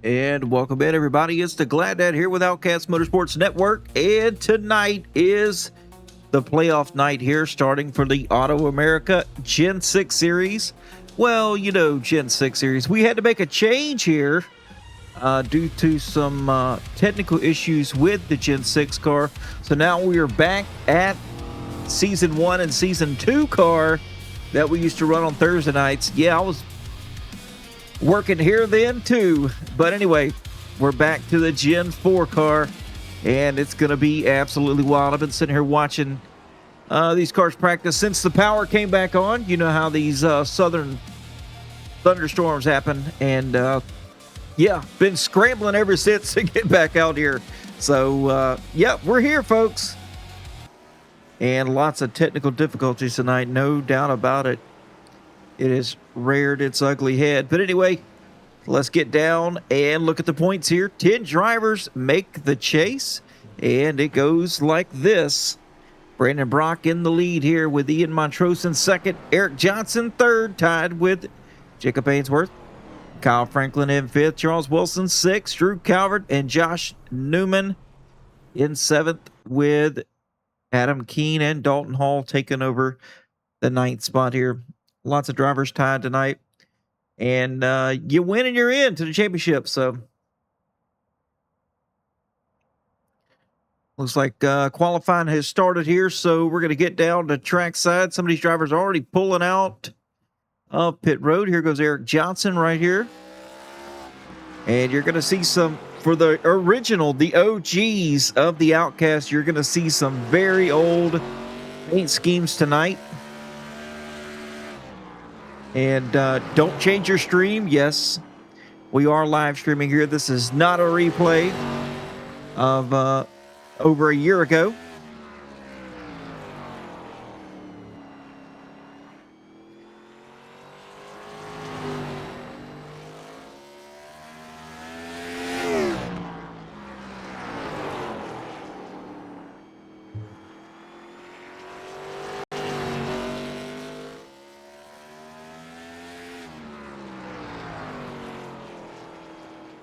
And welcome in, everybody. It's the Glad Dad here with Outcast Motorsports Network. And tonight is the playoff night here, starting for the Auto America Gen 6 Series. Well, you know, Gen 6 Series. We had to make a change here due to some technical issues with the Gen 6 car. So now we are back at Season 1 and Season 2 car that we used to run on Thursday nights. Yeah, I was working here then too, but anyway, we're back to the Gen 4 car, and it's gonna be absolutely wild. I've been sitting here watching these cars practice since the power came back on. You know how these southern thunderstorms happen, and yeah, been scrambling ever since to get back out here. So yeah, we're here, folks, and lots of technical difficulties tonight, no doubt about it. It has reared its ugly head. But anyway, let's get down and look at the points here. 10 drivers make the chase, and it goes like this. Brandon Brock in the lead here with Ian Montrose in second. Eric Johnson third, tied with Jacob Ainsworth. Kyle Franklin in fifth. Charles Wilson sixth. Drew Calvert and Josh Newman in seventh, with Adam Keene and Dalton Hall taking over the ninth spot here. Lots of drivers tied tonight, and you win and you're in to the championship. So looks like qualifying has started here, so we're going to get down to trackside. Some of these drivers are already pulling out of pit road. Here goes Eric Johnson right here, and you're going to see some, for the original, the OGs of the Outcast, you're going to see some very old paint schemes tonight. And don't change your stream. Yes, we are live streaming here. This is not a replay of over a year ago.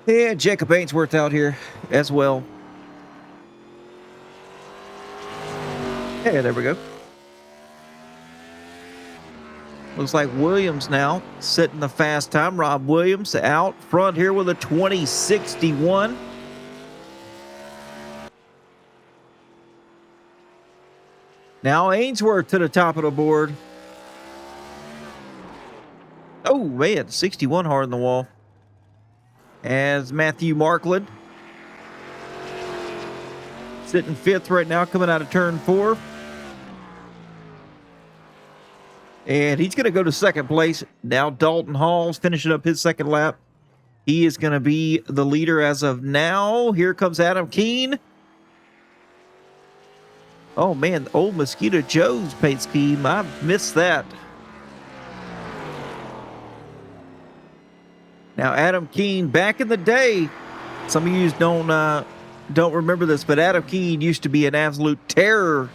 Yeah, Jacob Ainsworth out here as well. Yeah, there we go. Looks like Williams now setting the fast time. Rob Williams out front here with a 2061. Now Ainsworth to the top of the board. Oh, man, 61 hard in the wall. As Matthew Markland sitting fifth right now, coming out of turn 4. And he's going to go to second place. Now Dalton Hall's finishing up his second lap. He is going to be the leader as of now. Here comes Adam Keene. Oh, man, old Mosquito Joe's paint scheme. I missed that. Now, Adam Keene, back in the day, some of you don't remember this, but Adam Keene used to be an absolute terror.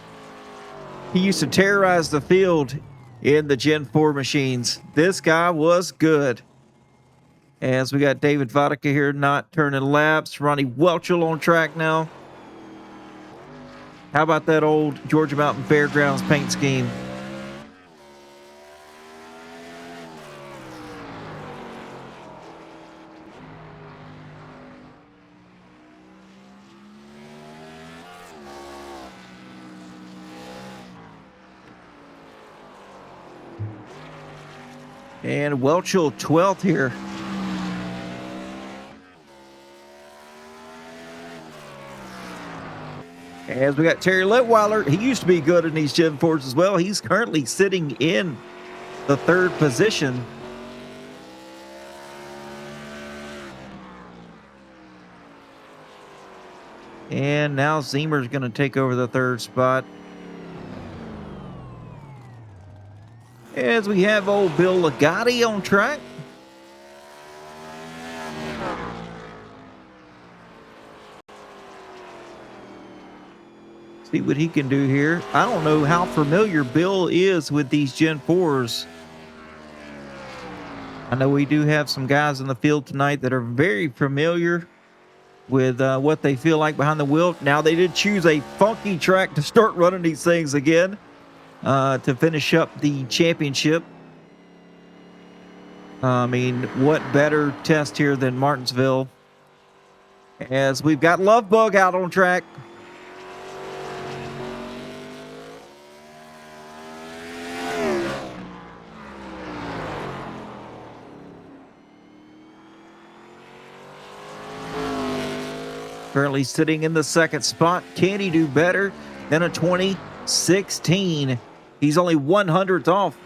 He used to terrorize the field in the Gen 4 machines. This guy was good. As we got David Vodka here not turning laps. Ronnie Welchel on track now. How about that old Georgia Mountain Fairgrounds paint scheme? And Welchel 12th here. As we got Terry Letweiler, he used to be good in these Gen 4s as well. He's currently sitting in the third position. And now Zemer's going to take over the third spot. As we have old Bill Ligotti on track. See what he can do here. I don't know how familiar Bill is with these Gen 4s. I know we do have some guys in the field tonight that are very familiar with what they feel like behind the wheel. Now, they did choose a funky track to start running these things again to finish up the championship. I mean, what better test here than Martinsville? As we've got Lovebug out on track. Currently sitting in the second spot. Can he do better than a 2016? He's only 100th off.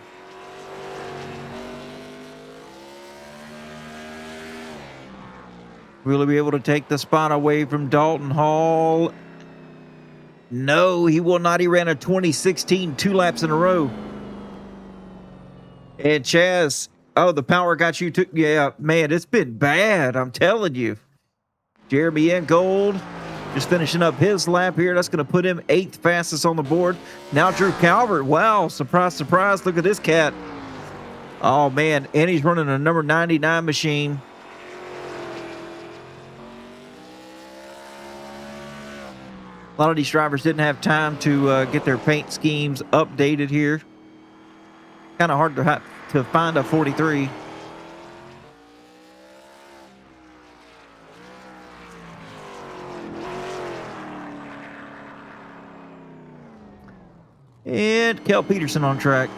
Will he be able to take the spot away from Dalton Hall? No, he will not. He ran a 2016 2 laps in a row. And Chaz, oh, the power got you too. Yeah, man, it's been bad. I'm telling you. Jeremy Ingold just finishing up his lap here. That's going to put him 8th fastest on the board. Now Drew Calvert. Wow, surprise, surprise. Look at this cat. Oh, man, and he's running a number 99 machine. A lot of these drivers didn't have time to get their paint schemes updated here. Kind of hard to find a 43. And Kel Peterson on track.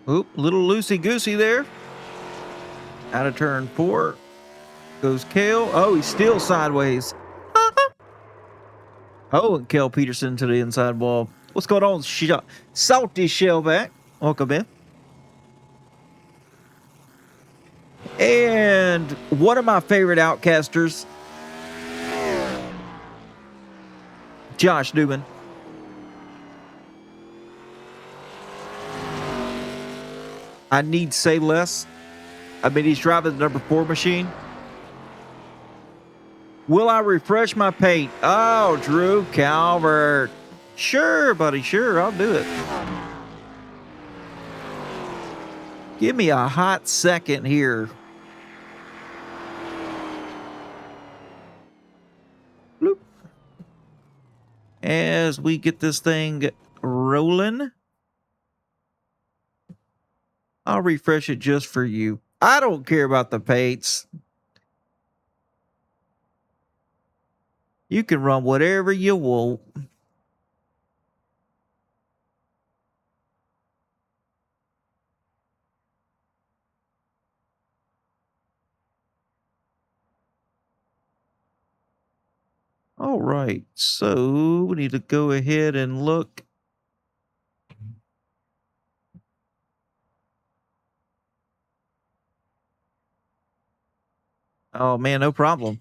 Oop, little loosey-goosey there. Out of turn 4. Goes Kale. Oh, he's still sideways. Oh, and Kel Peterson to the inside wall. What's going on, Salty Shellback? Welcome in. And one of my favorite outcasters, Josh Newman. I need say less. I mean, he's driving the number 4 machine. Will I refresh my paint? Oh, Drew Calvert. Sure, buddy, sure, I'll do it. Give me a hot second here. Bloop. As we get this thing rolling, I'll refresh it just for you. I don't care about the paints. You can run whatever you want. All right, so we need to go ahead and look. Oh, man, no problem.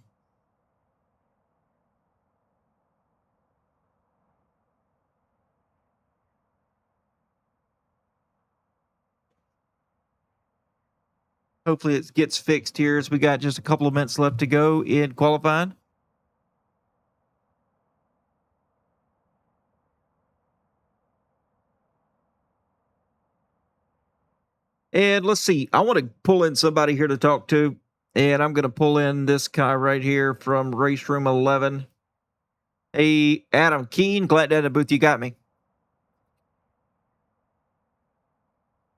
Hopefully it gets fixed here as we got just a couple of minutes left to go in qualifying. And let's see. I want to pull in somebody here to talk to. And I'm going to pull in this guy right here from Race Room 11. Hey, Adam Keene. Glad to have the booth. You got me.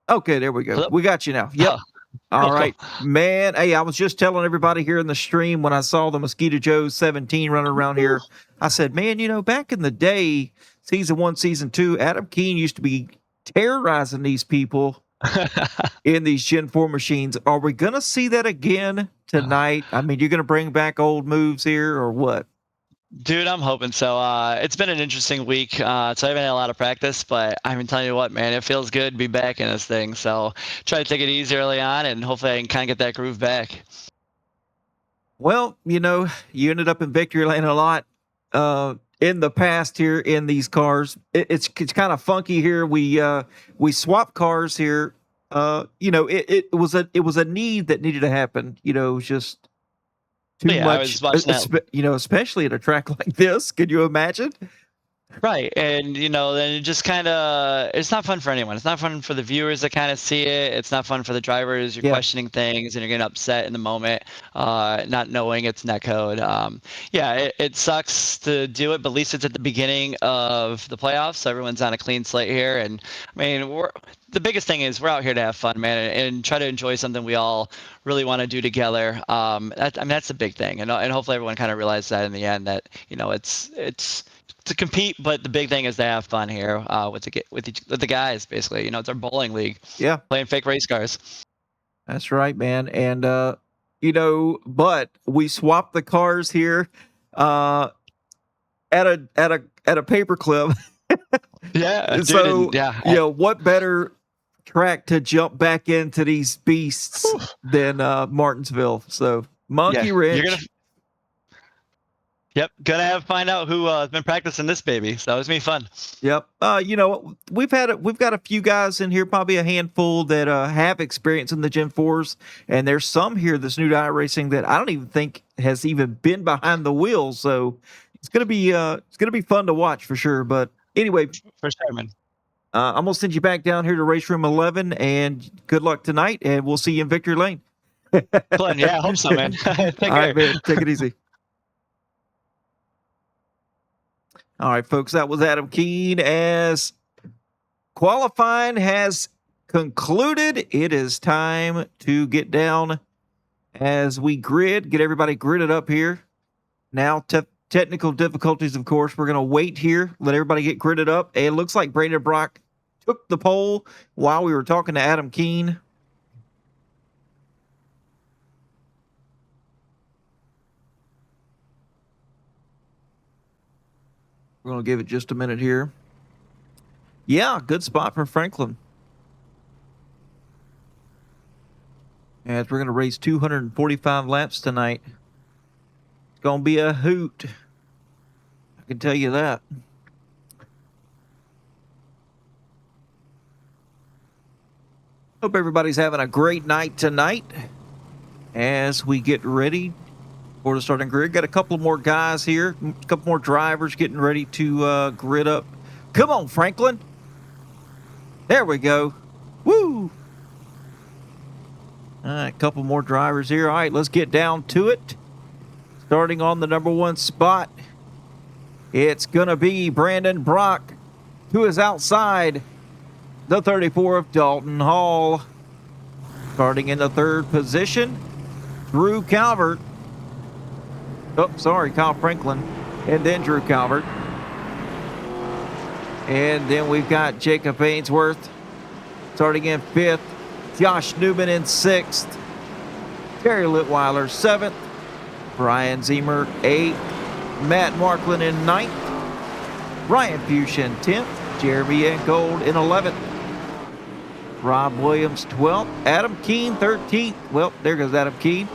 Okay, there we go. Hello? We got you now. Yep. All right, man. Hey, I was just telling everybody here in the stream when I saw the Mosquito Joe 17 running around here. I said, man, you know, back in the day, season 1, season 2, Adam Keene used to be terrorizing these people in these Gen 4 machines. Are we going to see that again tonight? I mean, you're going to bring back old moves here or what? Dude, I'm hoping so. It's been an interesting week, so I haven't had a lot of practice, but I'm telling you what, man, it feels good to be back in this thing. So try to take it easy early on, and hopefully I can kind of get that groove back. Well, you know, you ended up in victory lane a lot. in the past here in these cars. It's kind of funky here. We swap cars here. It was a need that needed to happen. It was just too Yeah, I much. was watching that. Especially at a track like this. Can you imagine? Right. And, then it just kind of, it's not fun for anyone. It's not fun for the viewers that kind of see it. It's not fun for the drivers. You're Yeah. questioning things and you're getting upset in the moment, not knowing it's netcode. Yeah, it sucks to do it, but at least it's at the beginning of the playoffs. So everyone's on a clean slate here. And I mean, the biggest thing is we're out here to have fun, man, and try to enjoy something we all really want to do together. That's the big thing. And hopefully everyone kind of realizes that in the end that, it's to compete, but the big thing is to have fun here with the guys. Basically, it's our bowling league. Yeah, playing fake race cars. That's right, man. And but we swapped the cars here at a paper clip. Yeah. So dude, yeah. What better track to jump back into these beasts than Martinsville? So Monkey Ridge. Yep, gonna find out who has been practicing this baby. So it's gonna be fun. Yep. We've got a few guys in here, probably a handful that have experience in the Gen 4s, and there's some here that's new to iRacing that I don't even think has even been behind the wheel. So it's gonna be fun to watch for sure. But anyway, for sure, man. I'm gonna send you back down here to race room 11, and good luck tonight, and we'll see you in Victory Lane. Fun, yeah, I hope so, man. All right, man, take it easy. All right, folks, that was Adam Keene. As qualifying has concluded, it is time to get down as we get everybody gridded up here. Now, technical difficulties, of course. We're going to wait here, let everybody get gridded up. And it looks like Brandon Brock took the pole while we were talking to Adam Keene. We're going to give it just a minute here. Yeah, good spot for Franklin. As we're going to race 245 laps tonight. It's going to be a hoot. I can tell you that. Hope everybody's having a great night tonight as we get ready for the starting grid. Got a couple more guys here, a couple more drivers getting ready to grid up. Come on, Franklin. There we go. Woo! All right, a couple more drivers here. All right, let's get down to it. Starting on the number 1 spot, it's going to be Brandon Brock, who is outside the 34 of Dalton Hall. Starting in the 3rd position, Drew Calvert. Oh, sorry, Kyle Franklin. And then Drew Calvert. And then we've got Jacob Ainsworth starting in 5th. Josh Newman in 6th. Terry Litweiler 7th. Brian Zemer 8th. Matt Marklin in 9th. Ryan Fuchs 10th. Jeremy Gold in 11th. Rob Williams 12th. Adam Keene 13th. Well, there goes Adam Keene.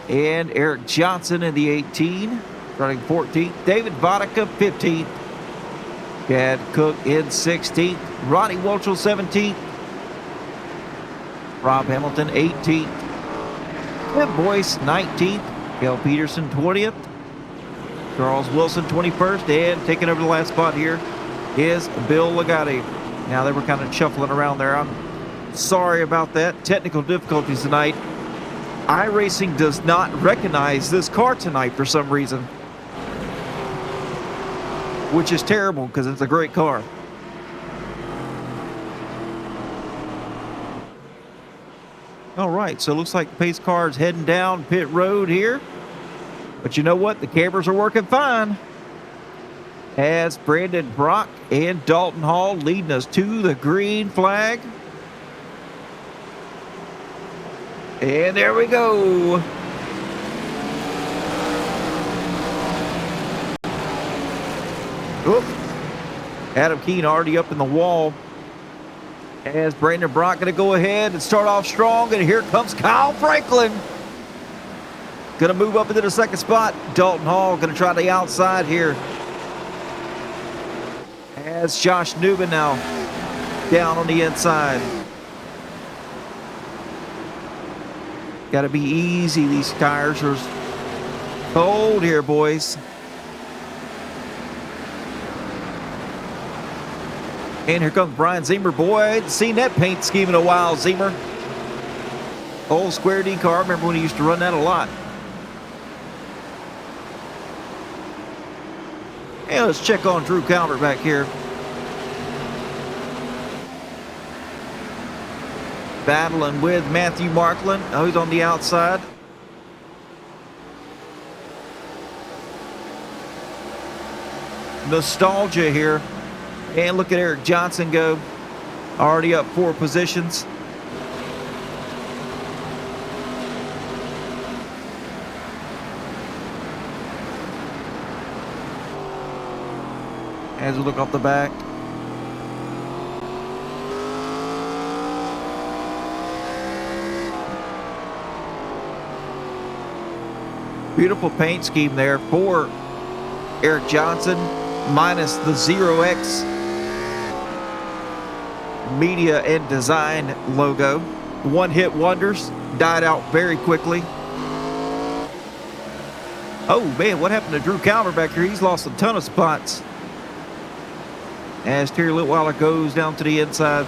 And Eric Johnson in the 18, running 14th. David Vodka, 15th. Chad Cook in 16th. Ronnie Wolchel, 17th. Rob Hamilton, 18th. Tim Boyce, 19th. Kel Peterson, 20th. Charles Wilson, 21st. And taking over the last spot here is Bill Legatti. Now, they were kind of shuffling around there. I'm sorry about that. Technical difficulties tonight. iRacing does not recognize this car tonight for some reason, which is terrible because it's a great car. All right, so it looks like the pace car is heading down pit road here. But you know what? The cameras are working fine. As Brandon Brock and Dalton Hall leading us to the green flag. And there we go. Oop. Adam Keene already up in the wall. As Brandon Brock going to go ahead and start off strong. And here comes Kyle Franklin. Going to move up into the 2nd spot. Dalton Hall going to try the outside here. As Josh Newman now down on the inside. Got to be easy. These tires are cold here, boys. And here comes Brian Zimmer. Boy, I hadn't seen that paint scheme in a while, Zimmer. Old Square D car. I remember when he used to run that a lot. And let's check on Drew Calvert back here. Battling with Matthew Markland. Oh, he's on the outside. Nostalgia here. And look at Eric Johnson go. Already up 4 positions. As we look off the back. Beautiful paint scheme there for Eric Johnson, minus the 0X media and design logo. One-hit wonders died out very quickly. Oh man, what happened to Drew Calvert back here? He's lost a ton of spots. As Terry Litweiler goes down to the inside.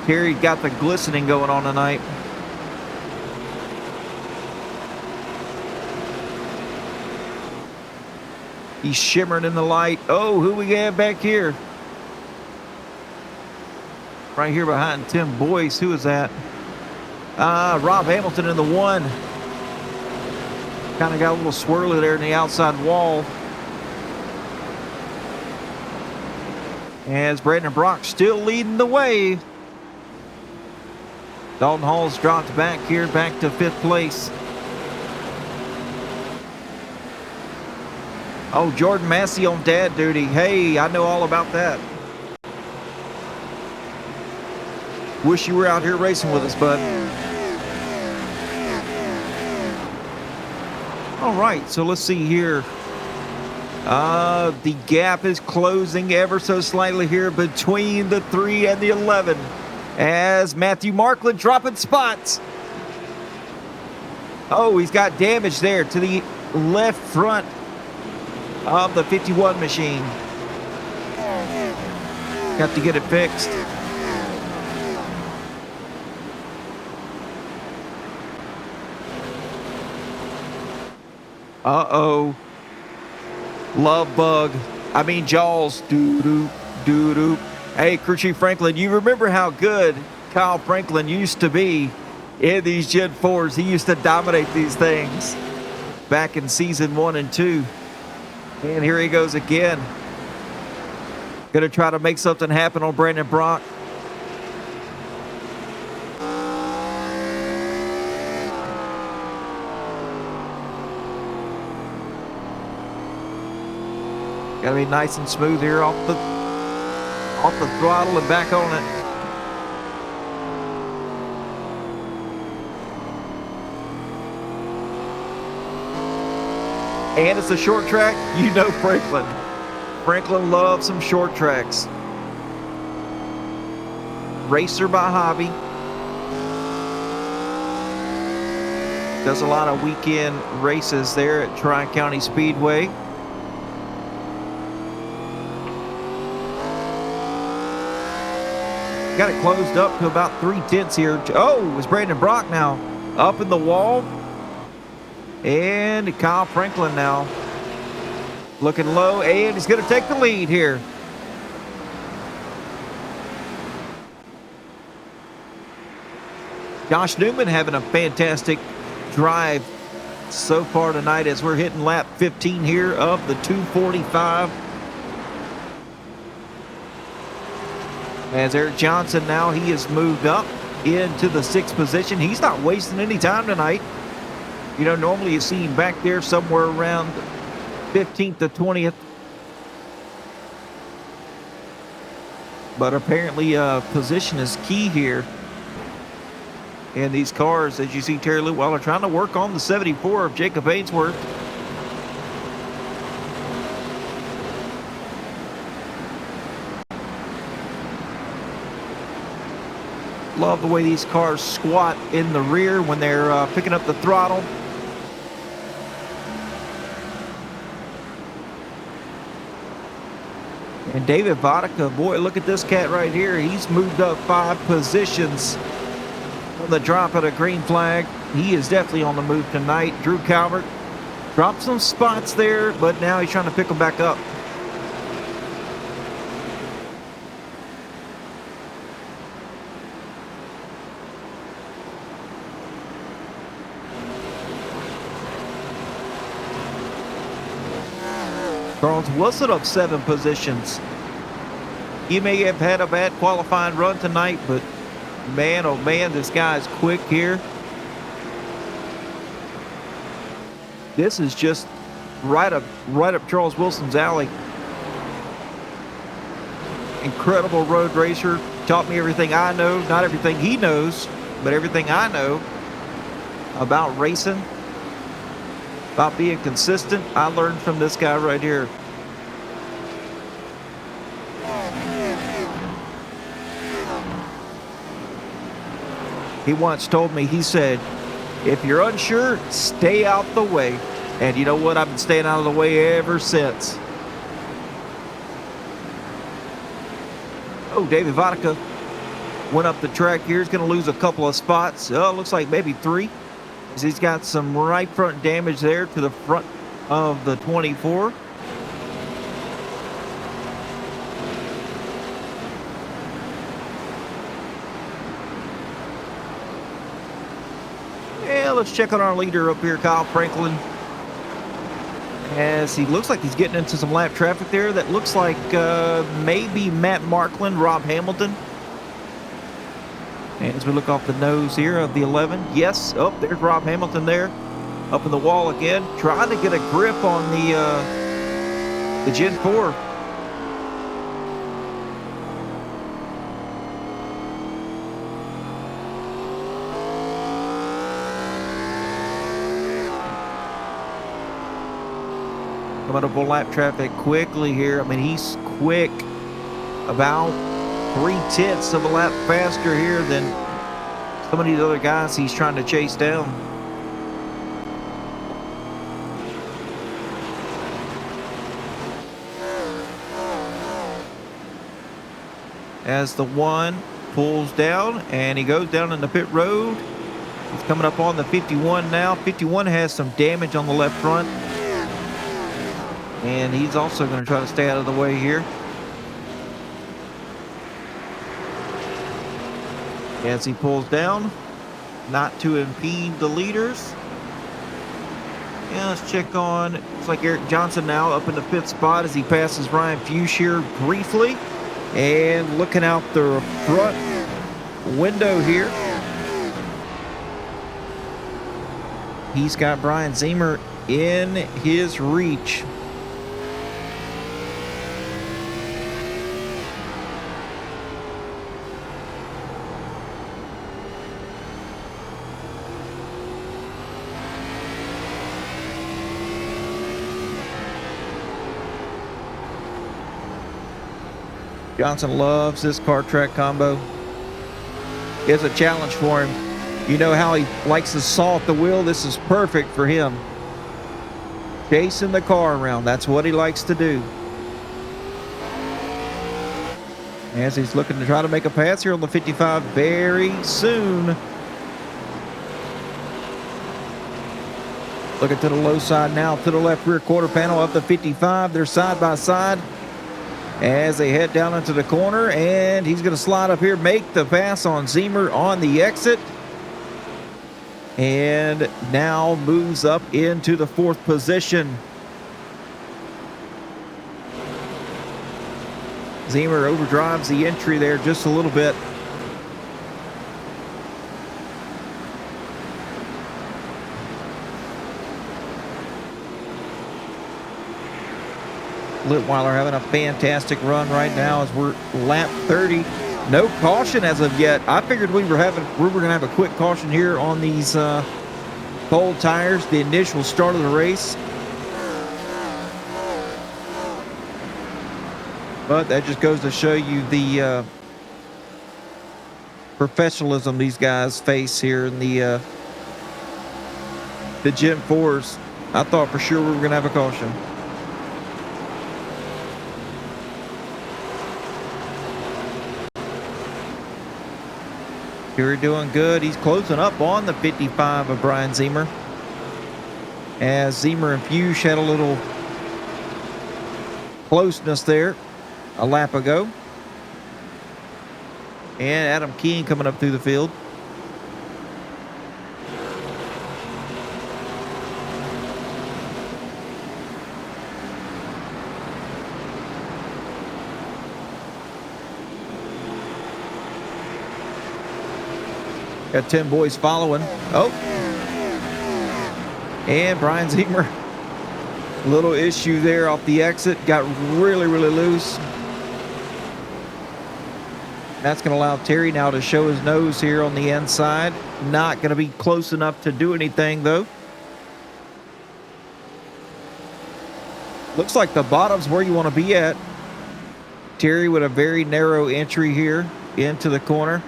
Terry got the glistening going on tonight. He's shimmering in the light. Oh, who we got back here? Right here behind Tim Boyce. Who is that? Rob Hamilton in the 1. Kind of got a little swirly there in the outside wall. As Brandon Brock still leading the way. Dalton Hall's dropped back here, back to 5th place. Oh, Jordan Massey on dad duty. Hey, I know all about that. Wish you were out here racing with us, bud. All right, so let's see here. The gap is closing ever so slightly here between the 3 and the 11. As Matthew Markland dropping spots. Oh, he's got damage there to the left front of the 51 machine. Got to get it fixed. Uh-oh. Love bug. I mean Jaws. Doo-doo, doo-doo. Hey, Crew Chief Franklin, you remember how good Kyle Franklin used to be in these Gen 4s? He used to dominate these things back in season 1 and 2. And here he goes again. Gonna try to make something happen on Brandon Brock. Gotta be nice and smooth here off the throttle and back on it. And it's a short track. You know Franklin. Franklin loves some short tracks. Racer by hobby. Does a lot of weekend races there at Tri-County Speedway. Got it closed up to about 3/10 here. Oh, it's Brandon Brock now up in the wall. And Kyle Franklin now looking low, and he's going to take the lead here. Josh Newman having a fantastic drive so far tonight as we're hitting lap 15 here of the 245. As Eric Johnson now, he has moved up into the 6th position. He's not wasting any time tonight. You know, normally you see him back there somewhere around 15th to 20th. But apparently position is key here. And these cars, as you see Terry Litweiler trying to work on the 74 of Jacob Ainsworth. Love the way these cars squat in the rear when they're picking up the throttle. And David Vodka, boy, look at this cat right here. He's moved up 5 positions on the drop of the green flag. He is definitely on the move tonight. Drew Calvert dropped some spots there, but now he's trying to pick them back up. Charles Wilson up 7 positions. He may have had a bad qualifying run tonight, but man, oh man, this guy's quick here. This is just right up Charles Wilson's alley. Incredible road racer. Taught me everything I know. Not everything he knows, but everything I know about racing, about being consistent. I learned from this guy right here. He once told me, he said, if you're unsure, stay out the way. And you know what? I've been staying out of the way ever since. Oh, David Vodka went up the track here. He's going to lose a couple of spots. Oh, looks like maybe 3. He's got some right front damage there to the front of the 24. Yeah, let's check on our leader up here, Kyle Franklin. As he looks like he's getting into some lap traffic there. That looks like maybe Matt Markland, Rob Hamilton. And as we look off the nose here of the 11, yes, oh, there's Rob Hamilton there, up in the wall again, trying to get a grip on the Gen 4. Coming up on lap traffic quickly here. I mean, he's quick, about 0.3 of a lap faster here than some of these other guys he's trying to chase down. As the 1 pulls down and he goes down in the pit road. He's coming up on the 51 now. 51 has some damage on the left front. And he's also going to try to stay out of the way here. As he pulls down, not to impede the leaders. Yeah, let's check on, looks like Eric Johnson now up in the 5th spot as he passes Ryan Fuchs here briefly. And looking out the front window here, he's got Brian Ziemer in his reach. Johnson loves this kart track combo. It's a challenge for him. You know how he likes to saw at the wheel? This is perfect for him. Chasing the car around. That's what he likes to do. As he's looking to try to make a pass here on the 55 very soon. Looking to the low side now, to the left rear quarter panel of the 55. They're side by side as they head down into the corner, and he's going to slide up here, make the pass on Ziemer on the exit, and now moves up into the 4th position. Ziemer overdrives the entry there just a little bit. Litweiler having a fantastic run right now as we're lap 30. No caution as of yet. I figured we were going to have a quick caution here on these cold tires, the initial start of the race. But that just goes to show you the professionalism these guys face here in the Gen 4s. I thought for sure we were going to have a caution. Fury doing good. He's closing up on the 55 of Brian Zemer. As Zemer and Fuchs had a little closeness there a lap ago. And Adam Keene coming up through the field. Got 10 boys following. Oh. And Brian Zemer. Little issue there off the exit. Got really, really loose. That's going to allow Terry now to show his nose here on the inside. Not going to be close enough to do anything, though. Looks like the bottom's where you want to be at. Terry with a very narrow entry here into the corner.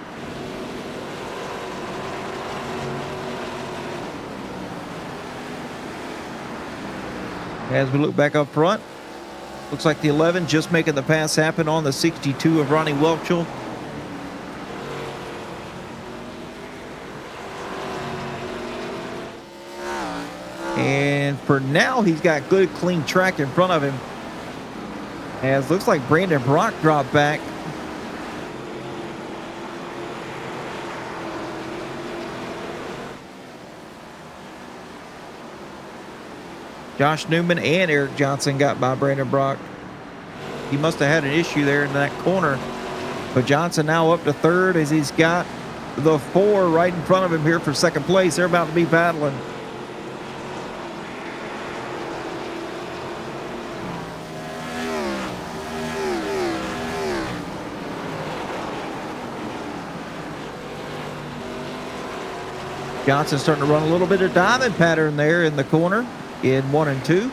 As we look back up front, looks like the 11 just making the pass happen on the 62 of Ronnie Welchel. And for now, he's got good, clean track in front of him. As looks like Brandon Brock dropped back. Josh Newman and Eric Johnson got by Brandon Brock. He must have had an issue there in that corner. But Johnson now up to third as he's got the 4 right in front of him here for second place. They're about to be battling. Johnson starting to run a little bit of diamond pattern there in the corner in 1 and 2.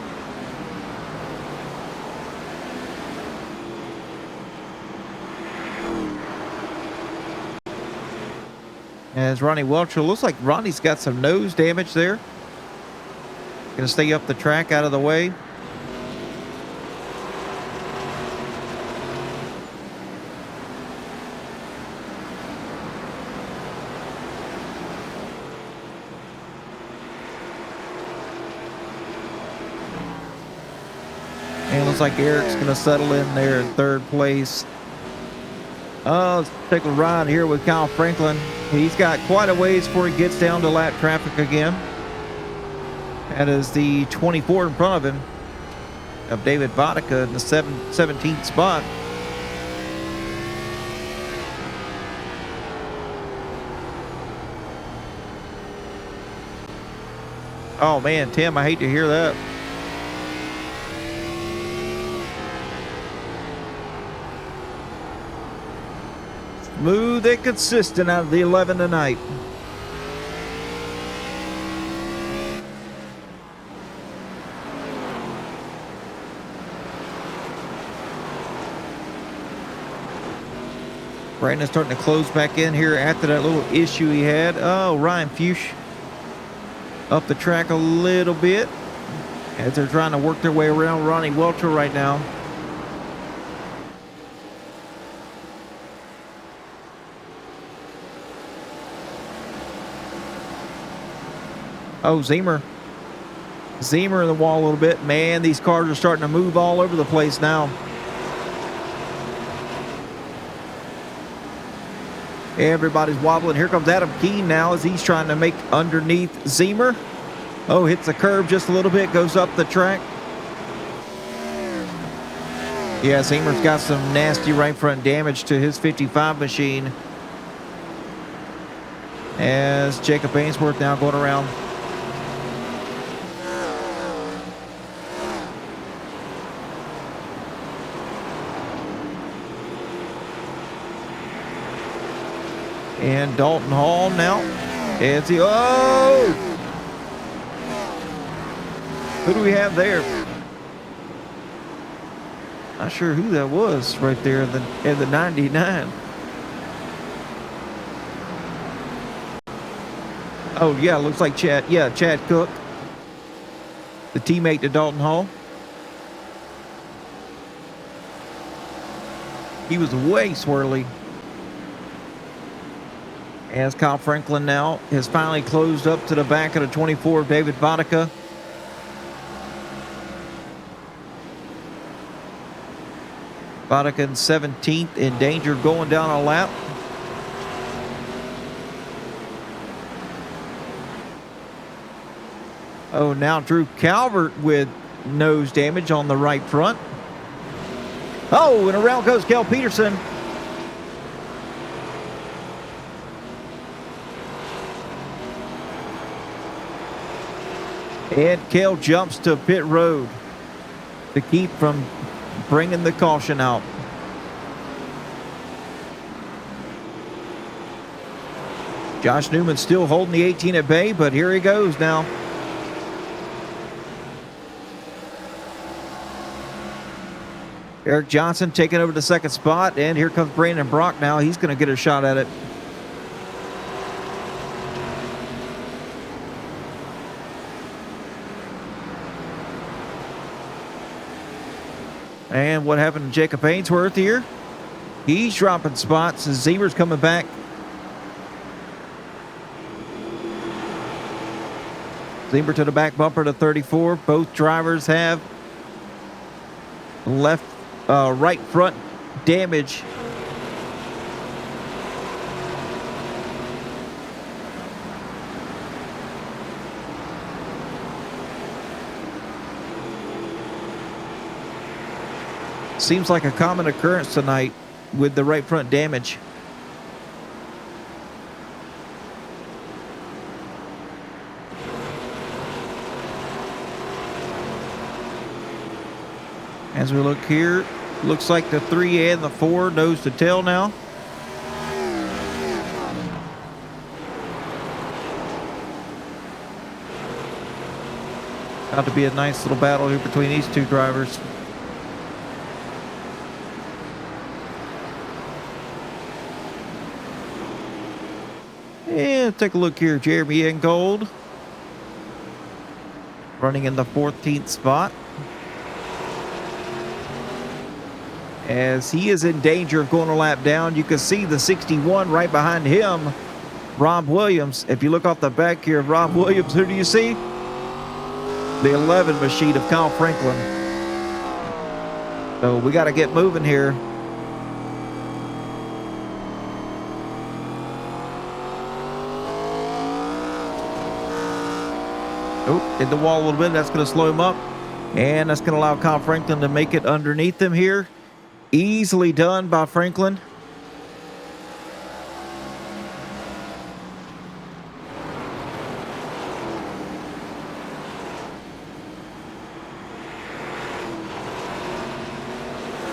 As Ronnie Welchel, looks like Ronnie's got some nose damage there. Going to stay up the track out of the way. And looks like Eric's going to settle in there in third place. Let's take a ride here with Kyle Franklin. He's got quite a ways before he gets down to lap traffic again. That is the 24 in front of him of David Vodka in the 17th spot. Oh man, Tim, I hate to hear that. Smooth and consistent out of the 11 tonight. Brandon's starting to close back in here after that little issue he had. Oh, Ryan Fuchs up the track a little bit as they're trying to work their way around Ronnie Welchel right now. Oh, Zemer in the wall a little bit. Man, these cars are starting to move all over the place now. Everybody's wobbling. Here comes Adam Keene now as he's trying to make underneath Zemer. Oh, hits the curb just a little bit, goes up the track. Yeah, Zemer's got some nasty right front damage to his 55 machine. As Jacob Ainsworth now going around. And Dalton Hall now. As he, oh! Who do we have there? Not sure who that was right there in the 99. Oh, yeah, looks like Chad. Yeah, Chad Cook, the teammate to Dalton Hall. He was way swirly. As Kyle Franklin now has finally closed up to the back of the 24 of David Vodka. Vodka in 17th, in danger of going down a lap. Oh, now Drew Calvert with nose damage on the right front. Oh, and around goes Kel Peterson. And Kel jumps to pit road to keep from bringing the caution out. Josh Newman still holding the 18 at bay, but here he goes now. Eric Johnson taking over the second spot, and here comes Brandon Brock now. He's going to get a shot at it. And what happened to Jacob Ainsworth here? He's dropping spots as Zemer's coming back. Zemer to the back bumper to 34. Both drivers have right front damage. Seems like a common occurrence tonight with the right front damage. As we look here, looks like the 3 and the 4 nose to tail now. About to be a nice little battle here between these two drivers. And take a look here, Jeremy Ingold running in the 14th spot, as he is in danger of going a lap down. You can see the 61 right behind him, Rob Williams. If you look off the back here of Rob Williams, who do you see? The 11 machine of Kyle Franklin. So we got to get moving here. Oh, hit the wall a little bit. That's going to slow him up. And that's going to allow Kyle Franklin to make it underneath him here. Easily done by Franklin.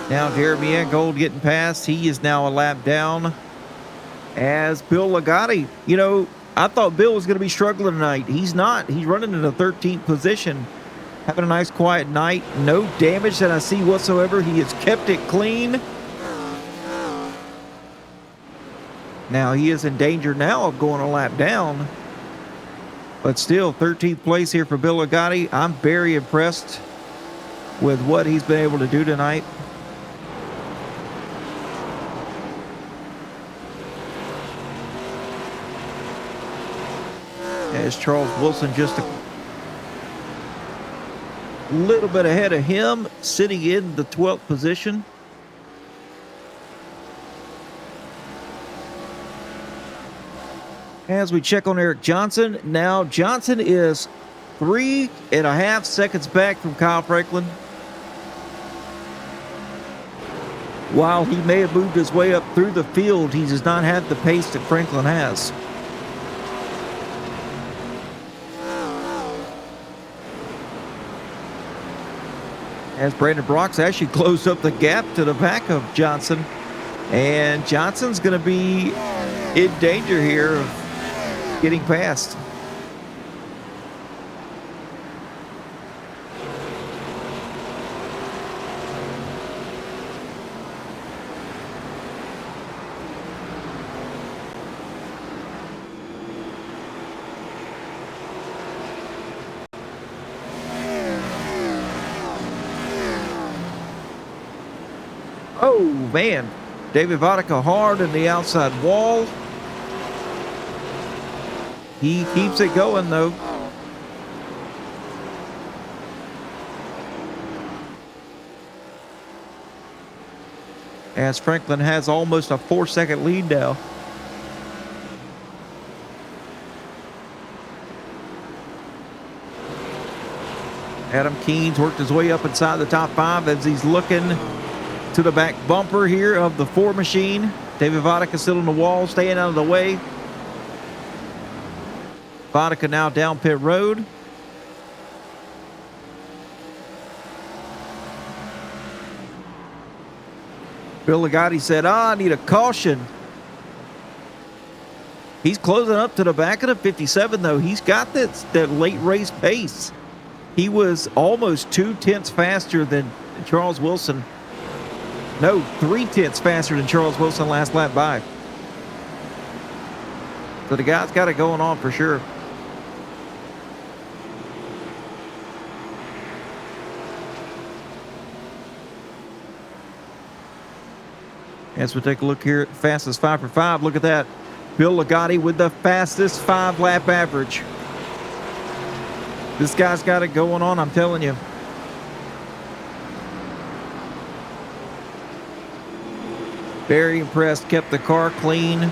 Now Jeremy Ingold getting past. He is now a lap down as Bill Ligotti. You know, I thought Bill was going to be struggling tonight. He's not. He's running in the 13th position. Having a nice quiet night. No damage that I see whatsoever. He has kept it clean. Now he is in danger now of going a lap down. But still, 13th place here for Bill Ligotti. I'm very impressed with what he's been able to do tonight. As Charles Wilson just a little bit ahead of him, sitting in the 12th position. As we check on Eric Johnson, now Johnson is 3.5 seconds back from Kyle Franklin. While he may have moved his way up through the field, he does not have the pace that Franklin has. As Brandon Brock's actually closed up the gap to the back of Johnson. And Johnson's going to be in danger here of getting past. Oh, man. David Vodka hard in the outside wall. He keeps it going, though. As Franklin has almost a 4-second lead now. Adam Keen's worked his way up inside the top 5 as he's looking to the back bumper here of the 4 machine. David Vodka still on the wall, staying out of the way. Vodka now down pit road. Bill Ligotti said, I need a caution. He's closing up to the back of the 57, though. He's got that late race pace. He was almost 2/10 faster than Charles Wilson. No, 3/10 faster than Charles Wilson last lap by. So the guy's got it going on for sure. As we take a look here at the fastest 5 for 5, look at that. Bill Ligotti with the fastest 5-lap average. This guy's got it going on, I'm telling you. Very impressed, kept the car clean.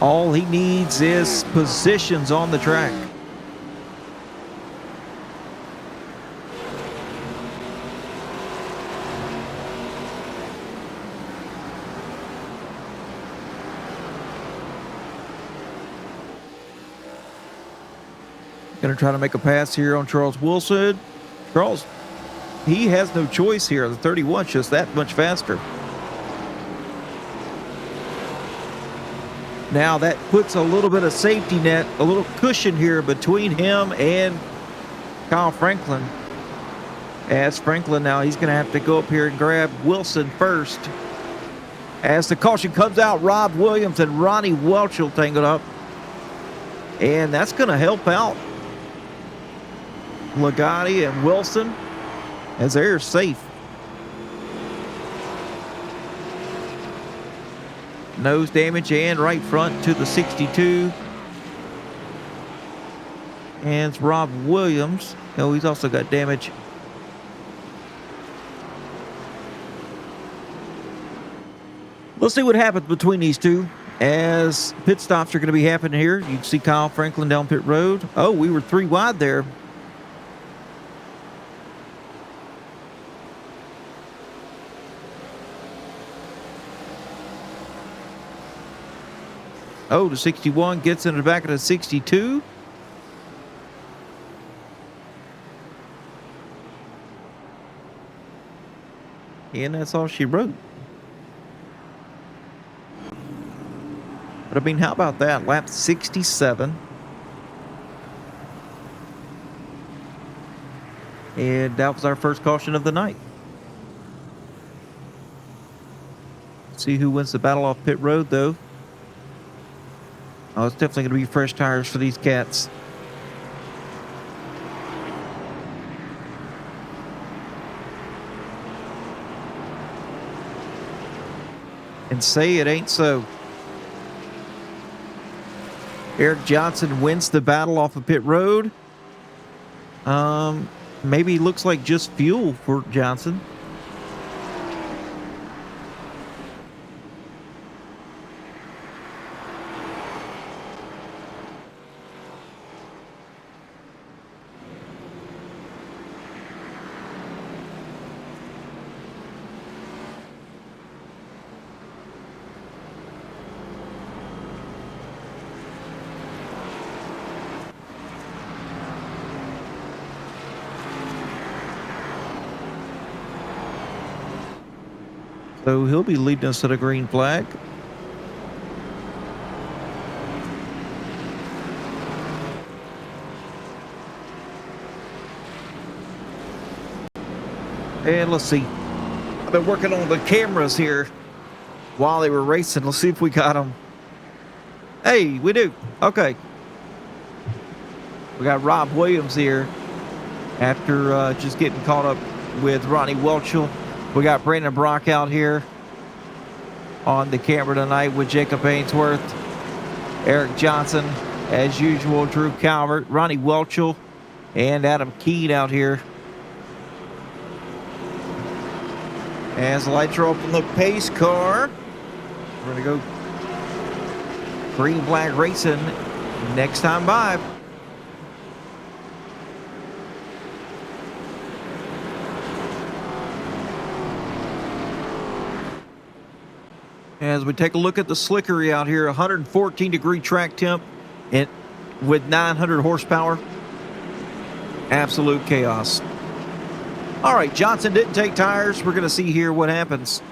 All he needs is positions on the track. Going to try to make a pass here on Charles Wilson. Charles, he has no choice here. The 31's just that much faster. Now that puts a little bit of safety net, a little cushion here between him and Kyle Franklin. As Franklin now, he's going to have to go up here and grab Wilson first. As the caution comes out, Rob Williams and Ronnie Welch will tangle up. And that's going to help out Ligotti and Wilson as they're safe. Nose damage and right front to the 62. And it's Rob Williams. No, he's also got damage. Let's see what happens between these two as pit stops are going to be happening here. You can see Kyle Franklin down pit road. Oh, we were 3 wide there. Oh, the 61 gets in the back of the 62. And that's all she wrote. But I mean, how about that? Lap 67. And that was our first caution of the night. See who wins the battle off pit road, though. Oh, it's definitely going to be fresh tires for these cats. And say it ain't so. Eric Johnson wins the battle off of pit road. Maybe looks like just fuel for Johnson. So he'll be leading us to the green flag. And let's see. I've been working on the cameras here while they were racing. Let's see if we got them. Hey, we do. Okay. We got Rob Williams here after just getting caught up with Ronnie Welchel We got Brandon Brock out here on the camera tonight with Jacob Ainsworth, Eric Johnson, as usual, Drew Calvert, Ronnie Welchel, and Adam Keene out here. As the lights are up on the pace car, we're going to go green flag racing next time by. As we take a look at the slickery out here, 114 degree track temp and with 900 horsepower. Absolute chaos. All right, Johnson didn't take tires. We're going to see here what happens.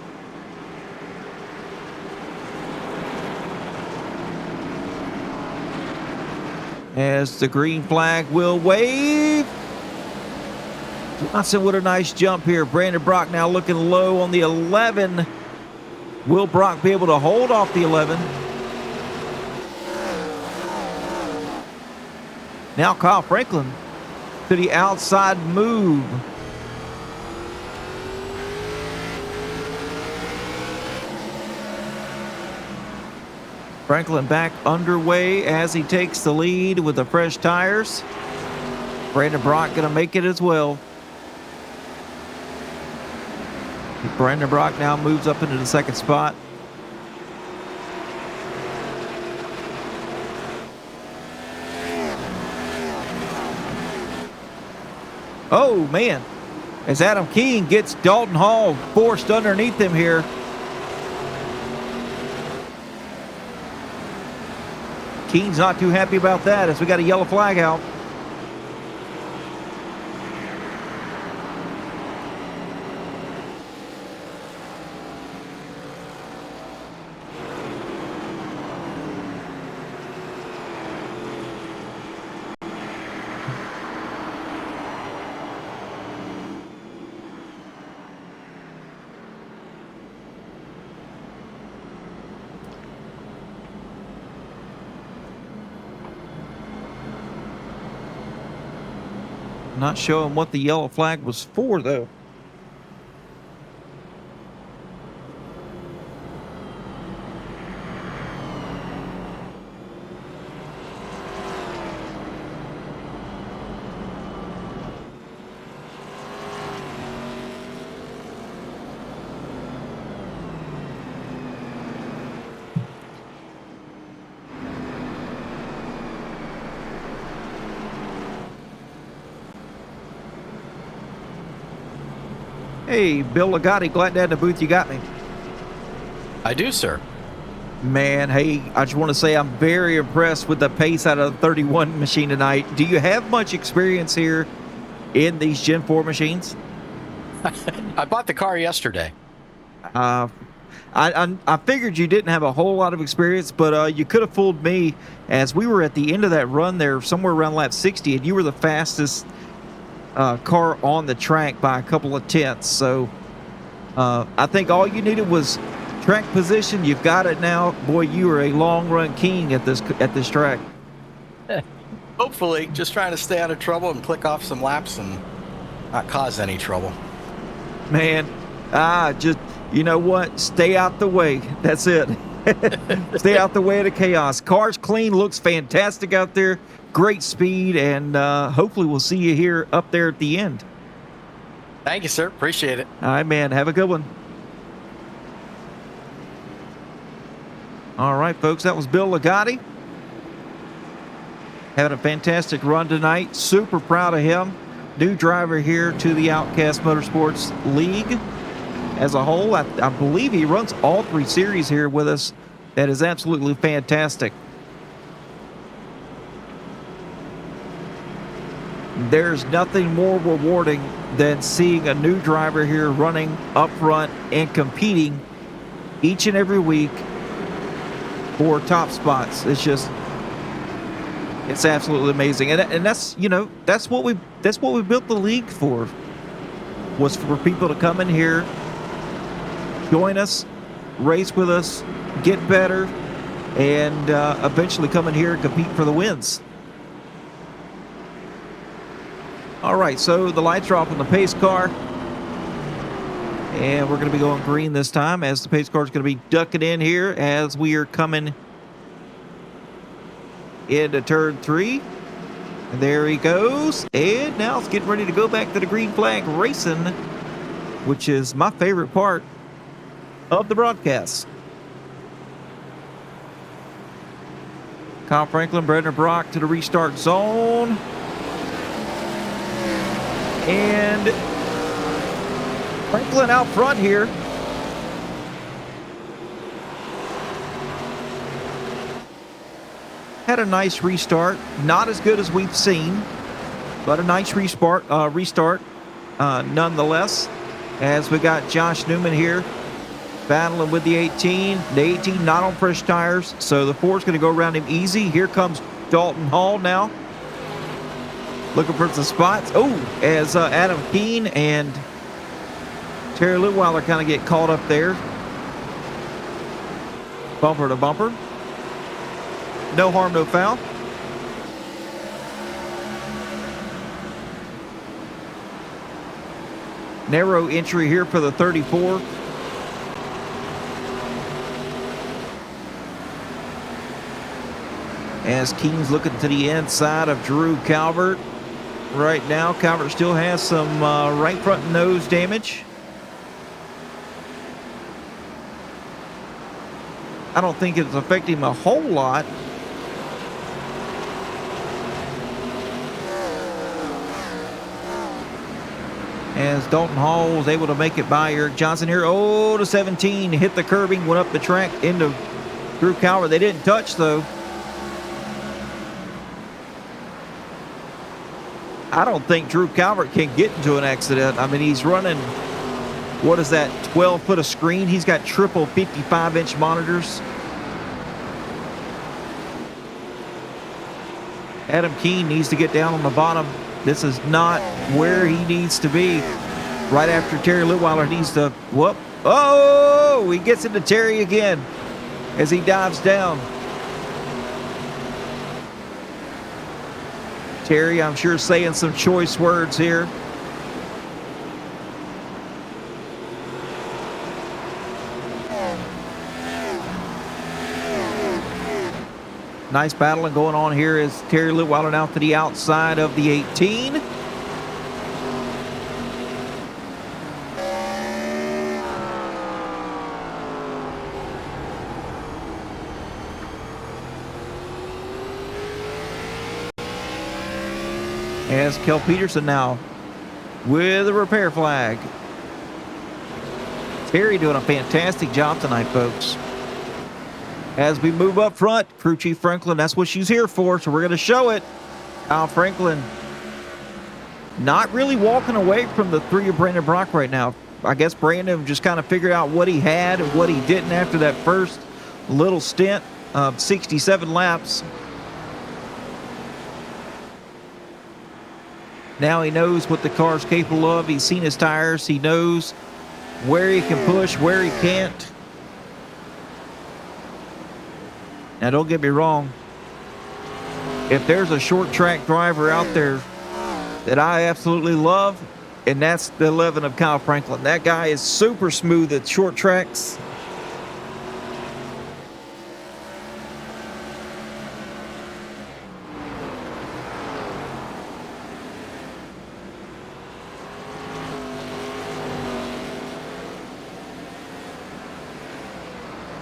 As the green flag will wave. Johnson with a nice jump here. Brandon Brock now looking low on the 11. Will Brock be able to hold off the 11? Now Kyle Franklin to the outside move. Franklin back underway as he takes the lead with the fresh tires. Brandon Brock going to make it as well. Brandon Brock now moves up into the second spot. Oh, man. As Adam Keene gets Dalton Hall forced underneath him here. Keene's not too happy about that as we got a yellow flag out. Not showing what the yellow flag was for, though. Hey, Bill Ligotti, glad to have the booth. You got me. I do, sir. Man, hey, I just want to say I'm very impressed with the pace out of the 31 machine tonight. Do you have much experience here in these Gen 4 machines? I bought the car yesterday. I figured you didn't have a whole lot of experience, but you could have fooled me as we were at the end of that run there, somewhere around lap 60, and you were the fastest car on the track by a couple of tenths. So I think all you needed was track position. You've got it now. Boy, you are a long run king at this track. Hopefully, just trying to stay out of trouble and click off some laps and not cause any trouble. Man, just, you know what? Stay out the way. That's it. Stay out the way of the chaos. Car's clean, looks fantastic out there. Great speed, and hopefully we'll see you here up there at the end. Thank you, sir. Appreciate it. All right, man. Have a good one. All right, folks. That was Bill Ligotti. Having a fantastic run tonight. Super proud of him. New driver here to the Outcast Motorsports League as a whole. I believe he runs all three series here with us. That is absolutely fantastic. There's nothing more rewarding than seeing a new driver here running up front and competing each and every week for top spots. It's absolutely amazing, and that's, you know, that's what we built the league for, was for people to come in here, join us, race with us, get better, and eventually come in here and compete for the wins. All right, so the lights are off on the pace car. And we're going to be going green this time as the pace car is going to be ducking in here as we are coming into turn 3. And there he goes. And now it's getting ready to go back to the green flag racing, which is my favorite part of the broadcast. Kyle Franklin, Brendan Brock to the restart zone. And Franklin out front here. Had a nice restart. Not as good as we've seen, but a nice restart nonetheless. As we got Josh Newman here battling with the 18. The 18 not on fresh tires, so the 4 is going to go around him easy. Here comes Dalton Hall now, looking for some spots. Oh, as Adam Keene and Terry Litweiler kind of get caught up there. Bumper to bumper. No harm, no foul. Narrow entry here for the 34. As Keene's looking to the inside of Drew Calvert. Right now, Calvert still has some right front nose damage. I don't think it's affecting him a whole lot. As Dalton Hall was able to make it by Eric Johnson here. Oh, the 17 hit the curbing, went up the track into Drew Calvert. They didn't touch, though. I don't think Drew Calvert can get into an accident. I mean, he's running, what is that, 12 foot of screen? He's got triple 55-inch monitors. Adam Keene needs to get down on the bottom. This is not where he needs to be. Right after Terry Litweiler needs to, whoop. Oh, he gets into Terry again as he dives down. Terry, I'm sure, saying some choice words here. Nice battling going on here as Terry Litweiler now to the outside of the 18. As Kel Peterson now with a repair flag. Terry doing a fantastic job tonight, folks. As we move up front, Crew Chief Franklin, that's what she's here for, so we're going to show it. Kyle Franklin not really walking away from the 3 of Brandon Brock right now. I guess Brandon just kind of figured out what he had and what he didn't after that first little stint of 67 laps. Now he knows what the car's capable of. He's seen his tires. He knows where he can push, where he can't. Now, don't get me wrong. If there's a short track driver out there that I absolutely love, and that's the 11 of Kyle Franklin. That guy is super smooth at short tracks.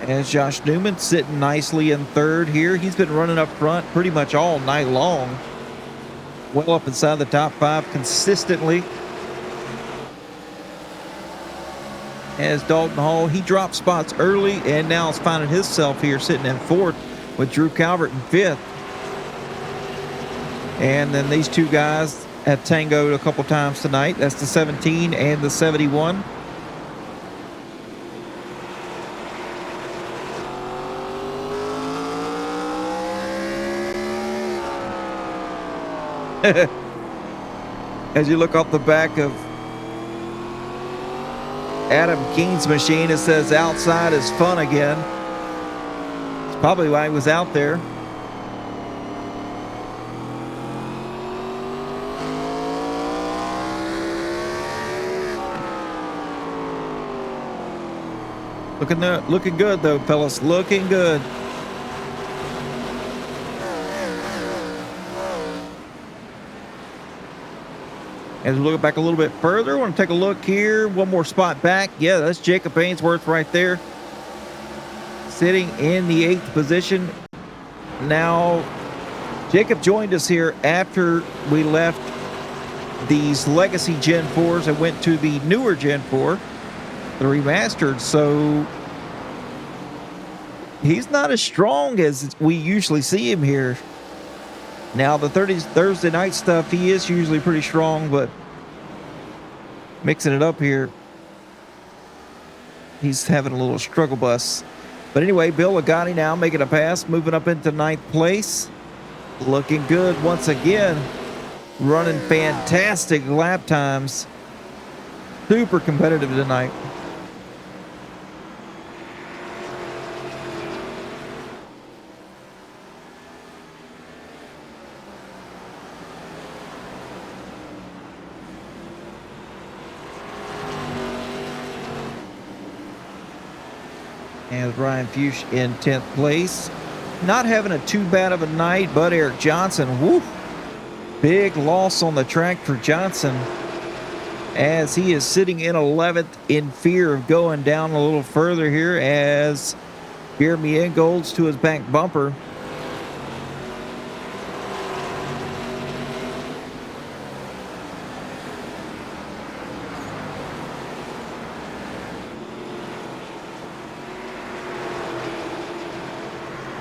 As Josh Newman sitting nicely in 3rd here. He's been running up front pretty much all night long. Well up inside the top 5 consistently. As Dalton Hall, he dropped spots early and now is finding himself here sitting in 4th with Drew Calvert in 5th. And then these 2 guys have tangoed a couple times tonight. That's the 17 and the 71. As you look off the back of Adam Keene's machine, it says outside is fun again. It's probably why he was out there. Looking good though, fellas. Looking good. As we look back a little bit further, I want to take a look here. One more spot back. Yeah, that's Jacob Ainsworth right there, sitting in the 8th position. Now, Jacob joined us here after we left these legacy Gen 4s and went to the newer Gen 4, the remastered. So he's not as strong as we usually see him here. Now, the Thursday night stuff, he is usually pretty strong, but mixing it up here, he's having a little struggle bus. But anyway, Bill Agati now making a pass, moving up into 9th place. Looking good once again. Running fantastic lap times. Super competitive tonight. And Ryan Fuchs in 10th place. Not having a too bad of a night, but Eric Johnson, whoop. Big loss on the track for Johnson, as he is sitting in 11th in fear of going down a little further here as Jeremy Ingold's to his back bumper.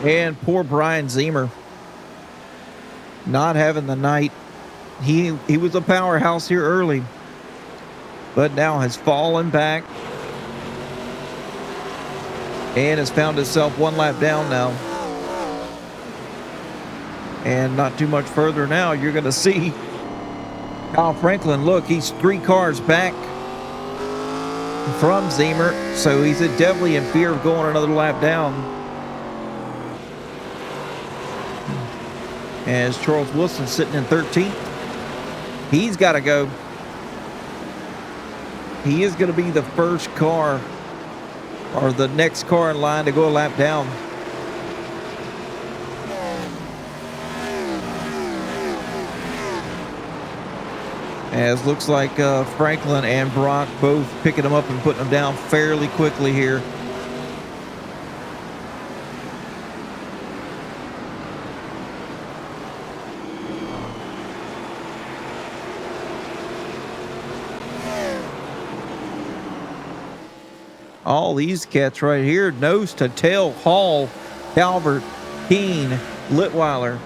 And poor Brian Zemer, not having the night. He was a powerhouse here early, but now has fallen back and has found himself one lap down now. And not too much further now, you're going to see Kyle Franklin. Look, he's 3 cars back from Zemer, so he's definitely in fear of going another lap down. As Charles Wilson sitting in 13th. He's got to go. He is going to be the first car, or the next car in line, to go a lap down. As looks like Franklin and Brock both picking them up and putting them down fairly quickly here. All these cats right here, nose to tail, Hall, Calvert, Keene, Litweiler.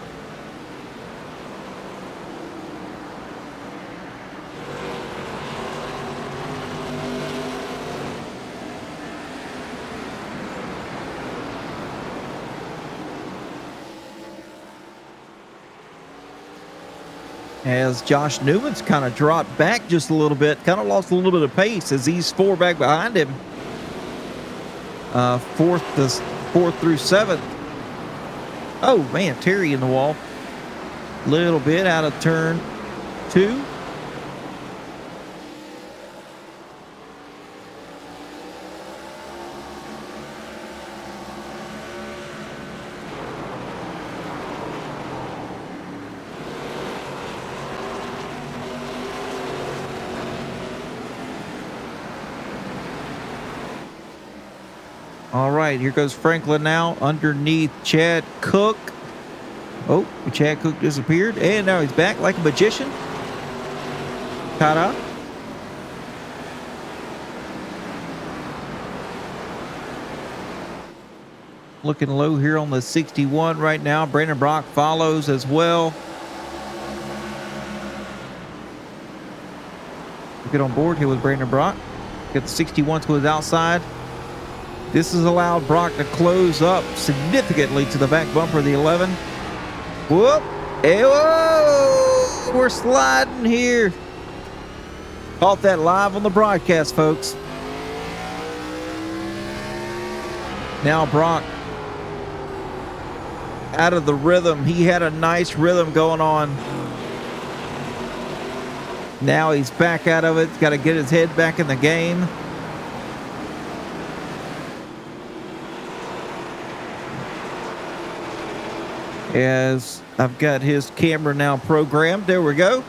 As Josh Newman's kind of dropped back just a little bit, kind of lost a little bit of pace as he's 4 back behind him. 4th through 7th. Oh man, Terry in the wall. Little bit out of turn 2. All right, here goes Franklin now underneath Chad Cook. Oh, Chad Cook disappeared, and now he's back like a magician. Ta-da. Looking low here on the 61 right now. Brandon Brock follows as well. Get on board here with Brandon Brock. Get the 61 to his outside. This has allowed Brock to close up significantly to the back bumper of the 11. Whoop! Hey, whoa! We're sliding here. Caught that live on the broadcast, folks. Now Brock out of the rhythm. He had a nice rhythm going on. Now he's back out of it. Got to get his head back in the game. As I've got his camera now programmed. There we go.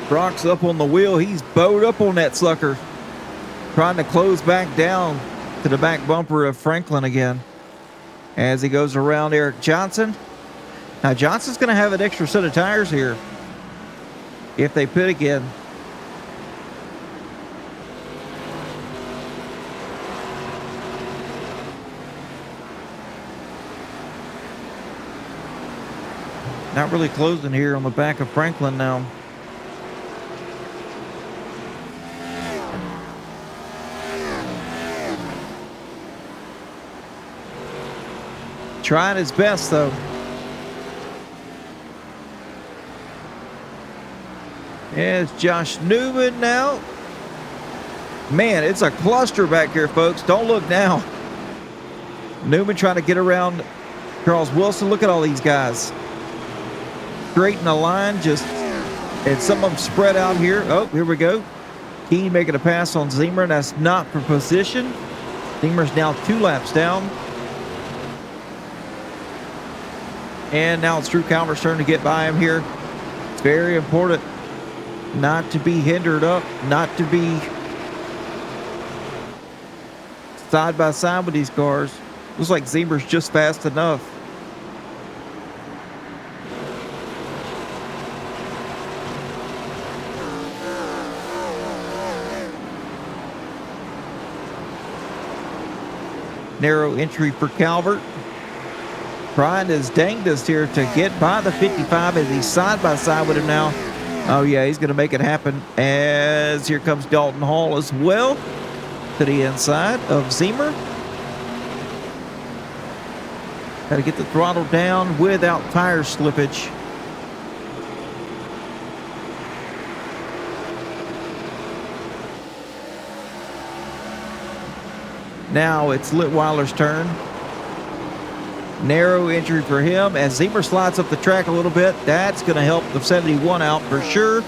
Brock's up on the wheel. He's bowed up on that sucker, trying to close back down to the back bumper of Franklin again as he goes around Eric Johnson. Now Johnson's going to have an extra set of tires here if they pit again. Not really closing here on the back of Franklin now. Trying his best, though. There's Josh Newman now. Man, it's a cluster back here, folks. Don't look now. Newman trying to get around Charles Wilson. Look at all these guys. Straighten the line, and some of them spread out here. Oh, here we go. Keene making a pass on Zemer. That's not for position. Zemer's now 2 laps down. And now it's Drew Calvert's turn to get by him here. It's very important not to be hindered up, not to be side by side with these cars. Looks like Zemer's just fast enough. Narrow entry for Calvert. Trying his dangest here to get by the 55 as he's side by side with him now. Oh yeah, he's going to make it happen as here comes Dalton Hall as well to the inside of Zemer. Got to get the throttle down without tire slippage. Now it's Litweiler's turn. Narrow entry for him as Zemer slides up the track a little bit. That's going to help the 71 out for sure.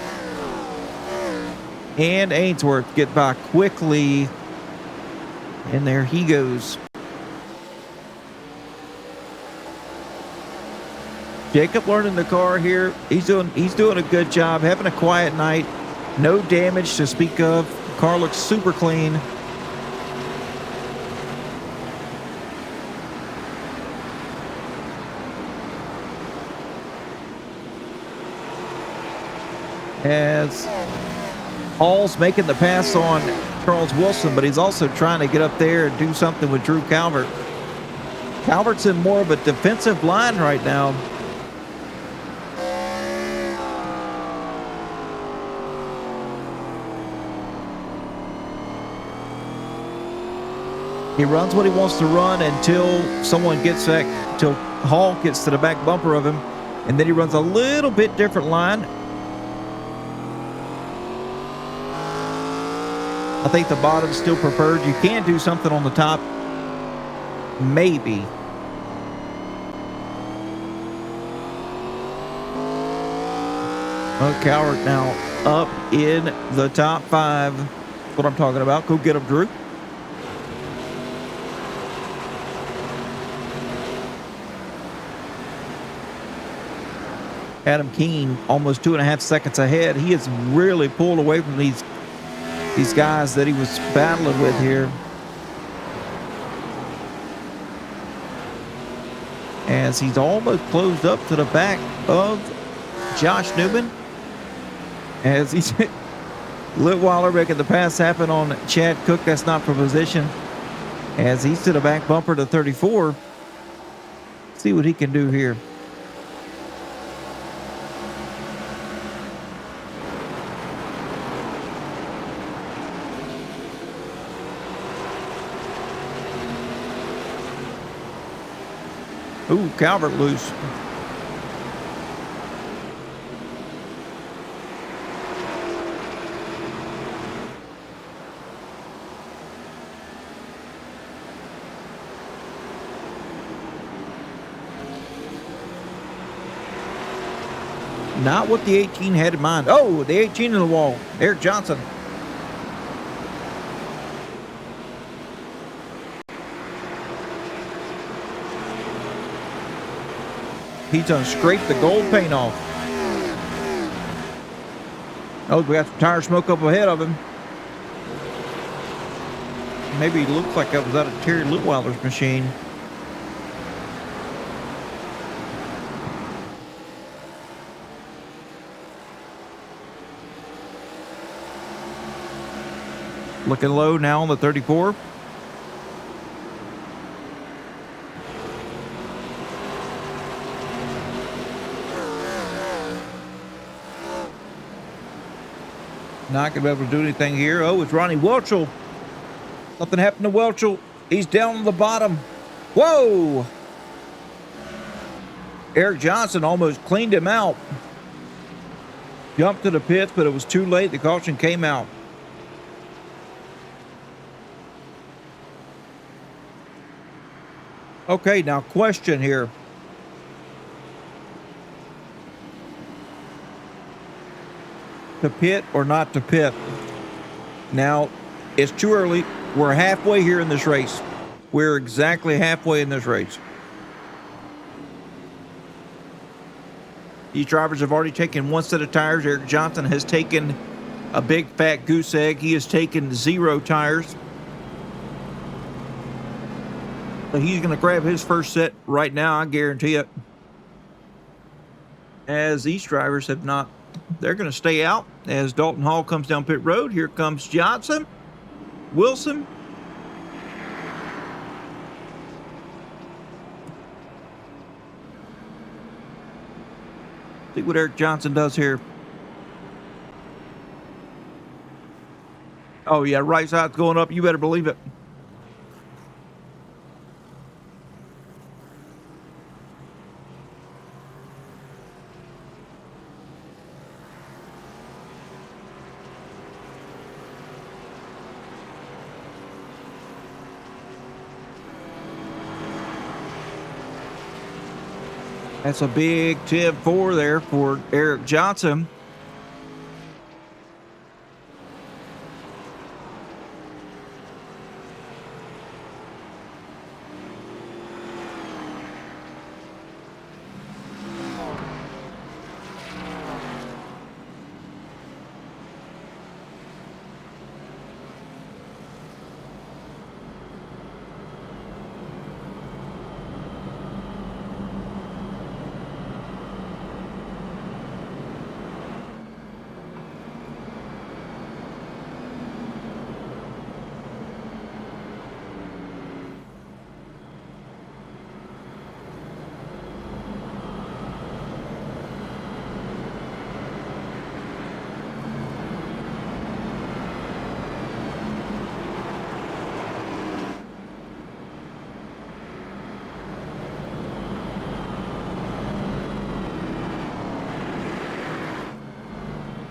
And Ainsworth get by quickly. And there he goes. Jacob learning the car here. He's doing a good job, having a quiet night. No damage to speak of. Car looks super clean. As Hall's making the pass on Charles Wilson, but he's also trying to get up there and do something with Drew Calvert. Calvert's in more of a defensive line right now. He runs what he wants to run until someone gets back, until Hall gets to the back bumper of him, and then he runs a little bit different line. I think the bottom's still preferred. You can do something on the top. Maybe. Oh, Calvert now up in the top 5. That's what I'm talking about. Go get him, Drew. Adam Keene almost 2.5 seconds ahead. He has really pulled away from these guys that he was battling with here. As he's almost closed up to the back of Josh Newman. As he's Litweiler making the pass happen on Chad Cook. That's not for position. As he's to the back bumper to 34. See what he can do here. Ooh, Calvert loose. Not what the 18 had in mind. Oh, the 18 in the wall. Eric Johnson. he's done scraped the gold paint off. Oh, we got some tire smoke up ahead of him. Maybe it looks like that was out of Terry Litweiler's machine. Looking low now on the 34. Not going to be able to do anything here. Oh, it's Ronnie Welchel. Something happened to Welchel. He's down on the bottom. Whoa! Eric Johnson almost cleaned him out. Jumped to the pits, but it was too late. The caution came out. Okay, now question here. To pit or not to pit? Now, it's too early. We're halfway here in this race. We're exactly halfway in this race. These drivers have already taken one set of tires. Eric Johnson has taken a big fat goose egg. He has taken 0 tires. So he's going to grab his first set right now, I guarantee it. As these drivers have not, they're going to stay out. As Dalton Hall comes down pit road, here comes Johnson, Wilson. See what Eric Johnson does here. Oh yeah, right side's going up. You better believe it. That's a big 10-4 there for Eric Johnson.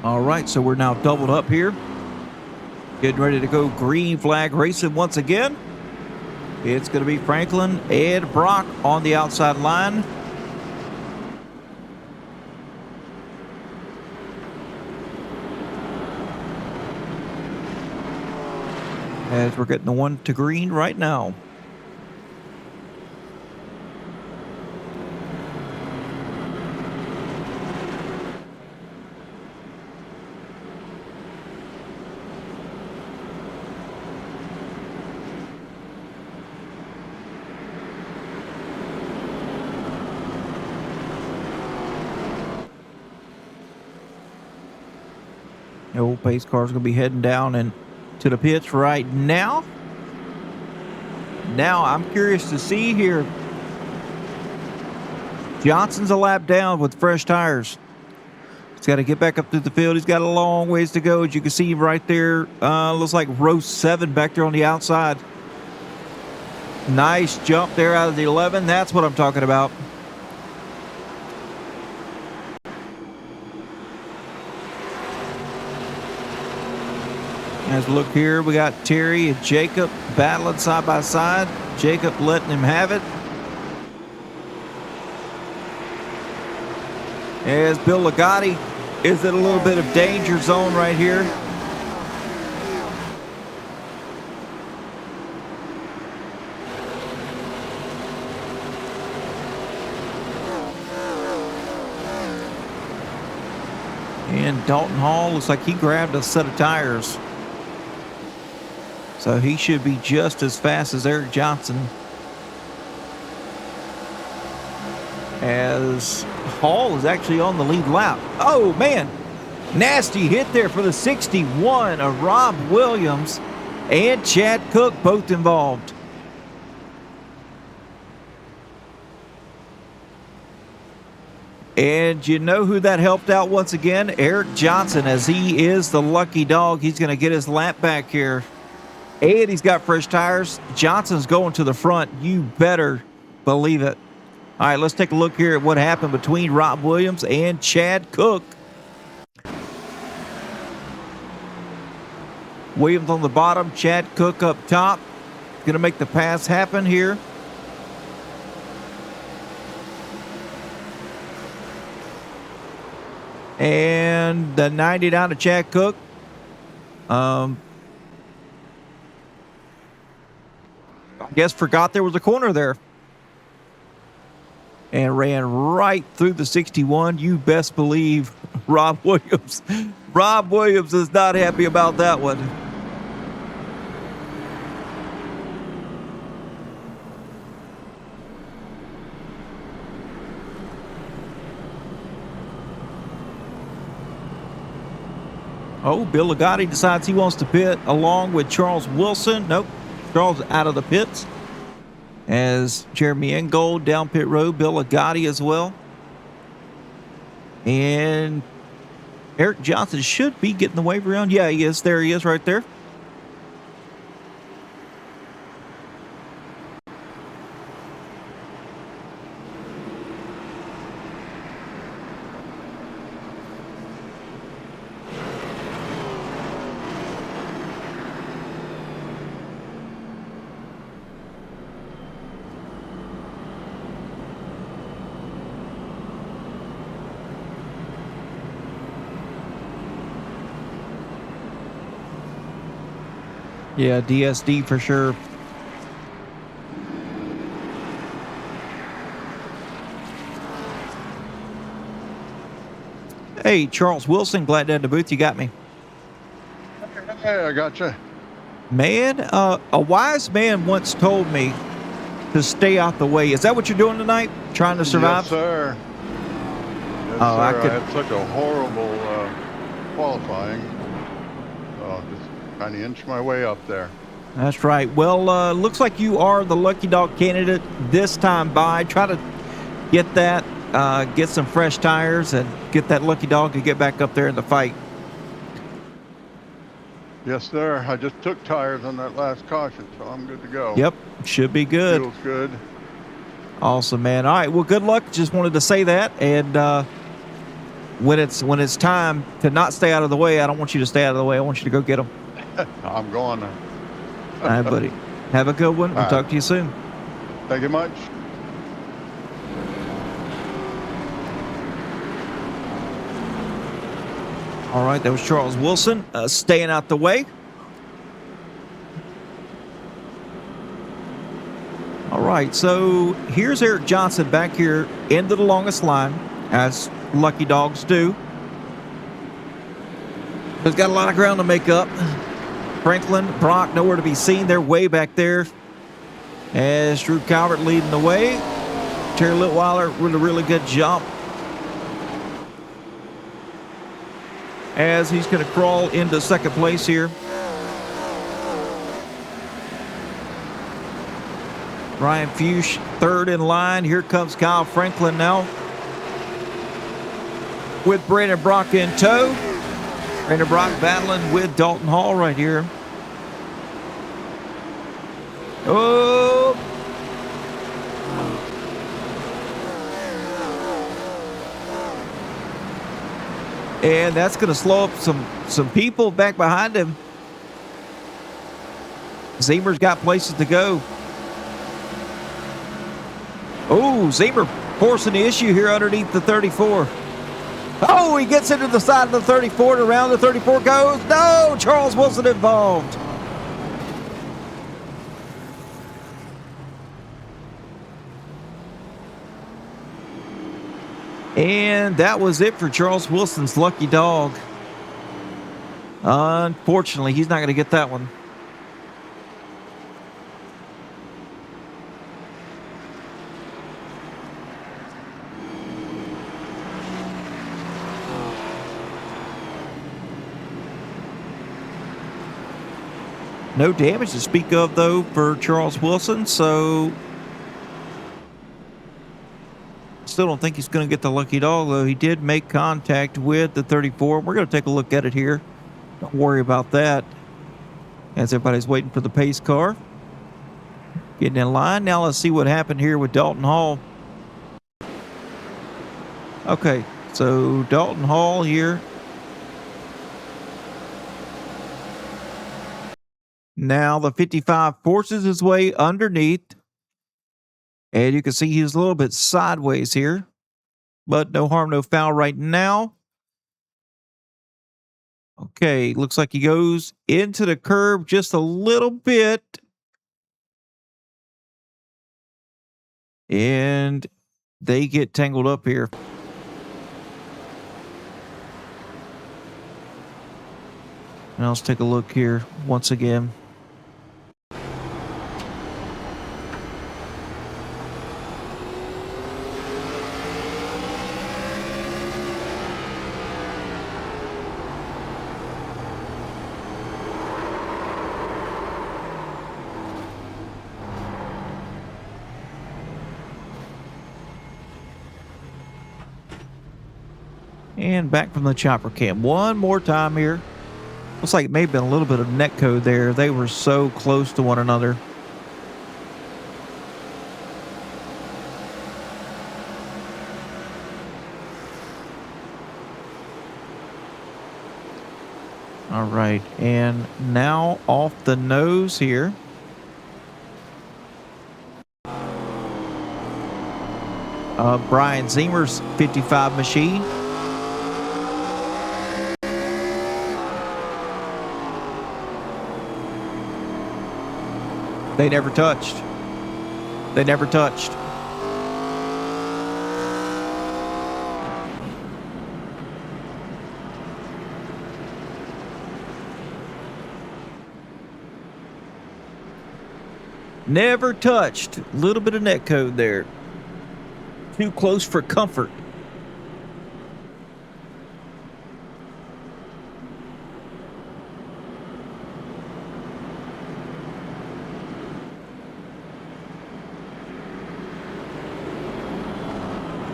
All right, so we're now doubled up here. Getting ready to go green flag racing once again. It's going to be Franklin, Ed, Brock on the outside line. As we're getting the one to green right now. The old pace car's going to be heading down and to the pits right now. Now, I'm curious to see here. Johnson's a lap down with fresh tires. He's got to get back up through the field. He's got a long ways to go. As you can see right there, looks like row 7 back there on the outside. Nice jump there out of the 11. That's what I'm talking about. As we look here, we got Terry and Jacob battling side by side. Jacob letting him have it. As Bill Ligotti is in a little bit of danger zone right here. And Dalton Hall looks like he grabbed a set of tires. So he should be just as fast as Eric Johnson. As Hall is actually on the lead lap. Oh, man. Nasty hit there for the 61 of Rob Williams and Chad Cook, both involved. And you know who that helped out once again? Eric Johnson, as he is the lucky dog. He's going to get his lap back here. And he's got fresh tires. Johnson's going to the front. You better believe it. All right, let's take a look here at what happened between Rob Williams and Chad Cook. Williams on the bottom, Chad Cook up top. Going to make the pass happen here. And the 90 down to Chad Cook. I guess forgot there was a corner there. And ran right through the 61. You best believe Rob Williams. Rob Williams is not happy about that one. Oh, Bill Ligotti decides he wants to pit along with Charles Wilson. Nope, Charles out of the pits. As Jeremy Ingold down pit road, Bill Ligotti as well. And Eric Johnson should be getting the wave around. Yeah, he is. There he is right there. Yeah, DSD for sure. Hey, Charles Wilson, glad to have the booth. You got me. Hey, I gotcha. Man, a wise man once told me to stay out the way. Is that what you're doing tonight? Trying to survive? Yes, sir. Yes, Oh, sir. I I could- had such a horrible qualifying. Just kind of inched my way up there. That's right. Well, looks like you are the lucky dog candidate this time by. Try to get that, get some fresh tires and get that lucky dog to get back up there in the fight. Yes, sir. I just took tires on that last caution, so I'm good to go. Yep, should be good. Feels good. Awesome, man. All right, well, good luck. Just wanted to say that. And when it's time to not stay out of the way, I don't want you to stay out of the way. I want you to go get them. I'm going. All right, buddy. Have a good one. We'll All talk right. to you soon. Thank you much. All right, that was Charles Wilson staying out the way. All right, so here's Eric Johnson back here into the longest line, as lucky dogs do. He's got a lot of ground to make up. Franklin, Brock, nowhere to be seen. They're way back there. As Drew Calvert leading the way. Terry Litweiler with a really good jump. As he's going to crawl into second place here. Ryan Fuchs third in line. Here comes Kyle Franklin now. With Brandon Brock in tow. Brandon Brock battling with Dalton Hall right here. Oh! And that's going to slow up some people back behind him. Zemer's got places to go. Oh, Zemer forcing the issue here underneath the 34. Oh, he gets into the side of the 34 and around the 34 goes. No, Charles wasn't involved. And that was it for Charles Wilson's lucky dog. Unfortunately, he's not going to get that one. No damage to speak of, though, for Charles Wilson, so still don't think he's going to get the lucky dog, though. He did make contact with the 34. We're going to take a look at it here. Don't worry about that. As everybody's waiting for the pace car. Getting in line. Now let's see what happened here with Dalton Hall. Okay, so Dalton Hall here. Now the 55 forces his way underneath. And you can see he's a little bit sideways here. But no harm, no foul right now. Okay, looks like he goes into the curb just a little bit. And they get tangled up here. Now let's take a look here once again. And back from the chopper cam one more time here. Looks like it may have been a little bit of net code there. They were so close to one another. All right, and now off the nose here. Brian Ziemer's 55 machine. They never touched. They never touched. Never touched. A little bit of net code there. Too close for comfort.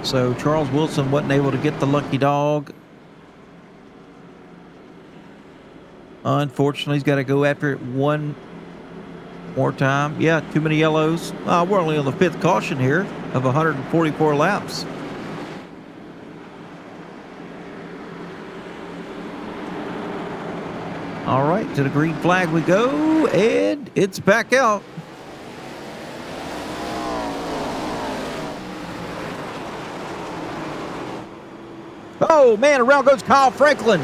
So Charles Wilson wasn't able to get the lucky dog. Unfortunately, he's got to go after it one more time. Yeah, too many yellows. We're only on the 5th caution here of 144 laps. All right, to the green flag we go, and it's back out. Oh, man, around goes Kyle Franklin.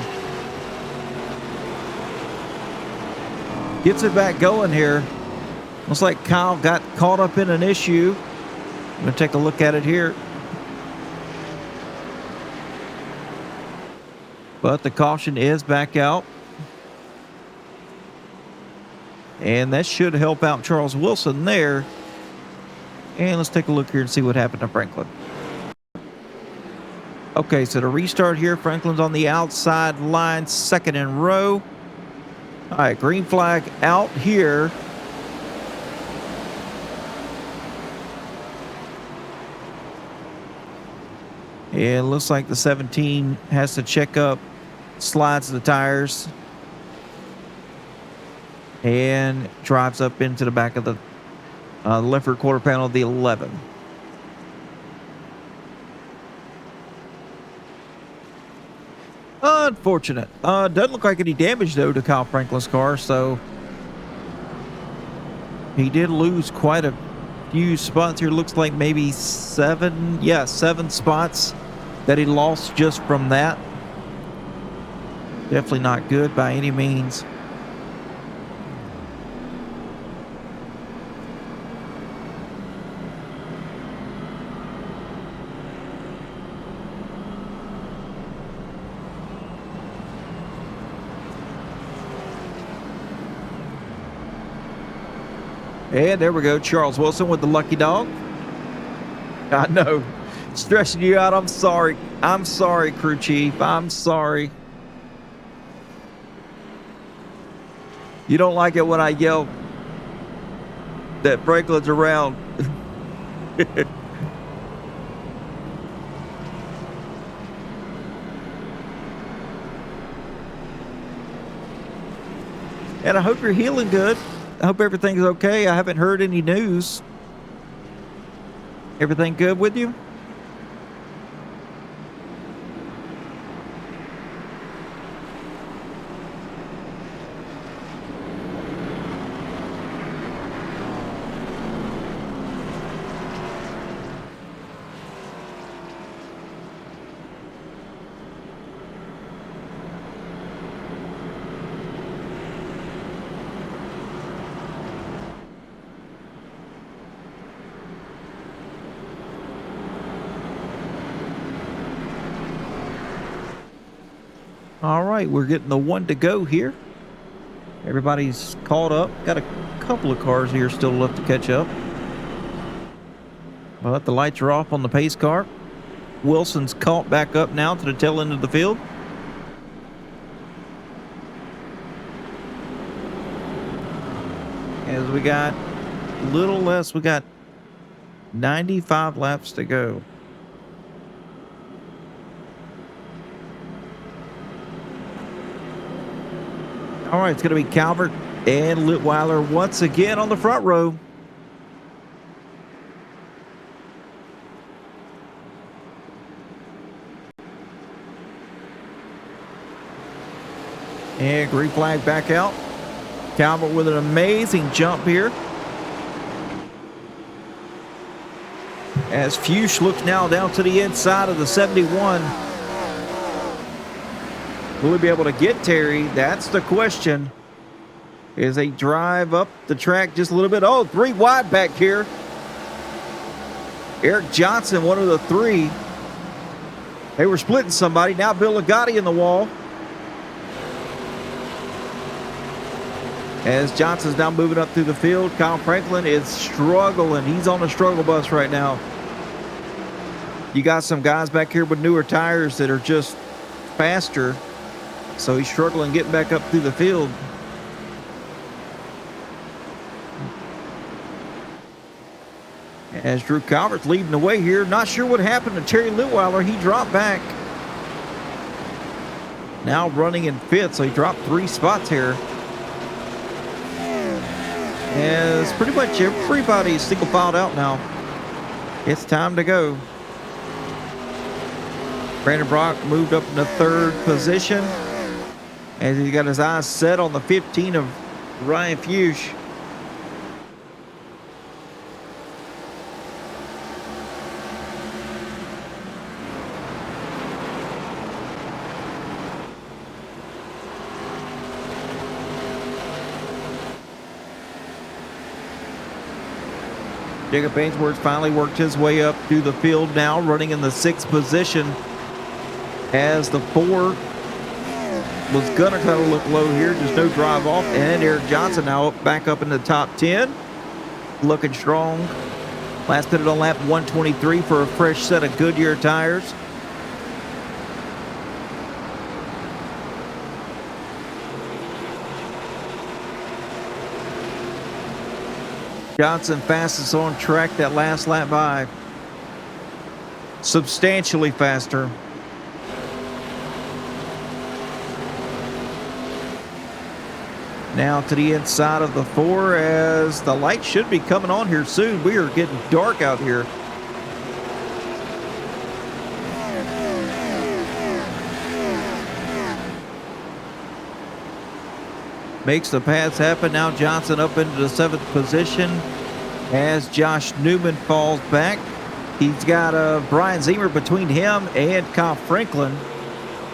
Gets it back going here. Looks like Kyle got caught up in an issue. I'm going to take a look at it here. But the caution is back out. And that should help out Charles Wilson there. And let's take a look here and see what happened to Franklin. Okay, so to restart here, Franklin's on the outside line, 2nd in row. All right, green flag out here. And it looks like the 17 has to check up, slides the tires, and drives up into the back of the left rear quarter panel of the 11. Unfortunate. Doesn't look like any damage, though, to Kyle Franklin's car, so he did lose quite a few spots here. Looks like maybe 7 spots that he lost just from that. Definitely not good by any means. And there we go. Charles Wilson with the lucky dog. I know. Stressing you out. I'm sorry. I'm sorry, crew chief. I'm sorry. You don't like it when I yell that Franklin's around. And I hope you're healing good. I hope everything's okay. I haven't heard any news. Everything good with you? All right, we're getting the one to go here. Everybody's caught up. Got a couple of cars here still left to catch up. But the lights are off on the pace car. Wilson's caught back up now to the tail end of the field. As we got a little less, we got 95 laps to go. All right, it's going to be Calvert and Litweiler once again on the front row. And green flag back out. Calvert with an amazing jump here. As Fuchs looks now down to the inside of the 71. Will he be able to get Terry? That's the question. As they drive up the track just a little bit. Oh, 3 wide back here. Eric Johnson, one of the 3. They were splitting somebody. Now Bill Ligotti in the wall. As Johnson's now moving up through the field, Kyle Franklin is struggling. He's on a struggle bus right now. You got some guys back here with newer tires that are just faster. So he's struggling getting back up through the field. As Drew Calvert's leading the way here. Not sure what happened to Terry Litweiler. He dropped back. Now running in 5th, so he dropped 3 spots here. As pretty much everybody's single filed out now. It's time to go. Brandon Brock moved up in the 3rd position. As he got his eyes set on the 15 of Ryan Fuchs. Jacob Ainsworth finally worked his way up through the field now, running in the 6th position. As the 4 was gonna kind of look low here, just no drive off. And Eric Johnson now back up in the top 10, looking strong. Last pitted on lap 123 for a fresh set of Goodyear tires. Johnson fastest on track that last lap by. Substantially faster. Now to the inside of the 4 as the light should be coming on here soon. We are getting dark out here. Makes the pass happen. Now Johnson up into the 7th position as Josh Newman falls back. He's got Brian Zemer between him and Kyle Franklin.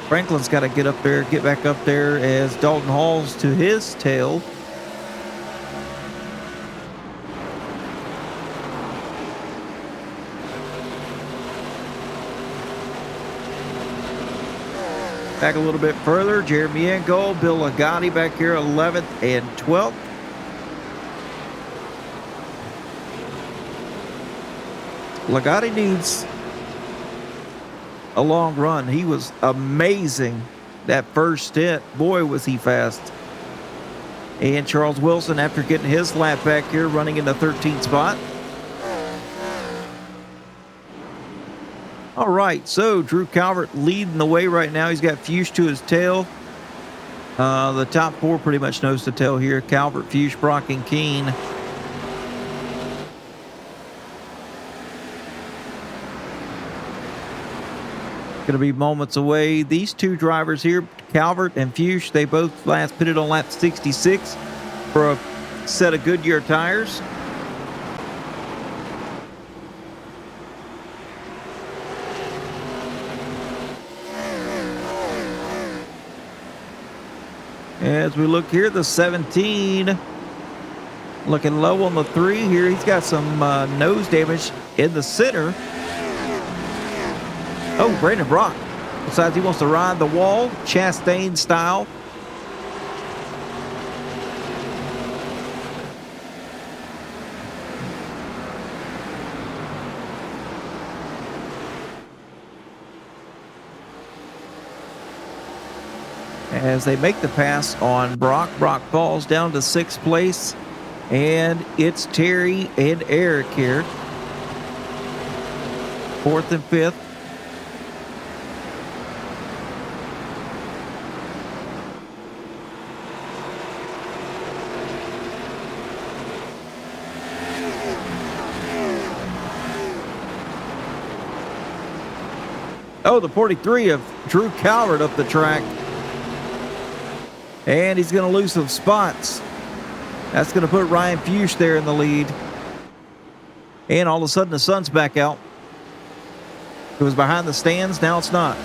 Franklin's got to get up there, get back up there as Dalton Hall's to his tail. Back a little bit further, Jeremy Engel, Bill Ligotti back here 11th and 12th. Lagotti needs a long run. He was amazing that first stint. Boy, was he fast. And Charles Wilson, after getting his lap back here, running in the 13th spot. All right, so Drew Calvert leading the way right now. He's got Fuchs to his tail. The top four pretty much nose to tail here. Calvert, Fuchs, Brock, and Keene. Going to be moments away. These two drivers here, Calvert and Fuchs, they both last pitted on lap 66 for a set of Goodyear tires. As we look here, the 17 looking low on the 3 here. He's got some nose damage in the center. Oh, Brandon Brock decides he wants to ride the wall, Chastain style. As they make the pass on Brock, Brock falls down to 6th place. And it's Terry and Eric here. 4th and 5th. Oh, the 43 of Drew Calvert up the track. And he's going to lose some spots. That's going to put Ryan Fuchs there in the lead. And all of a sudden the sun's back out. It was behind the stands, now it's not.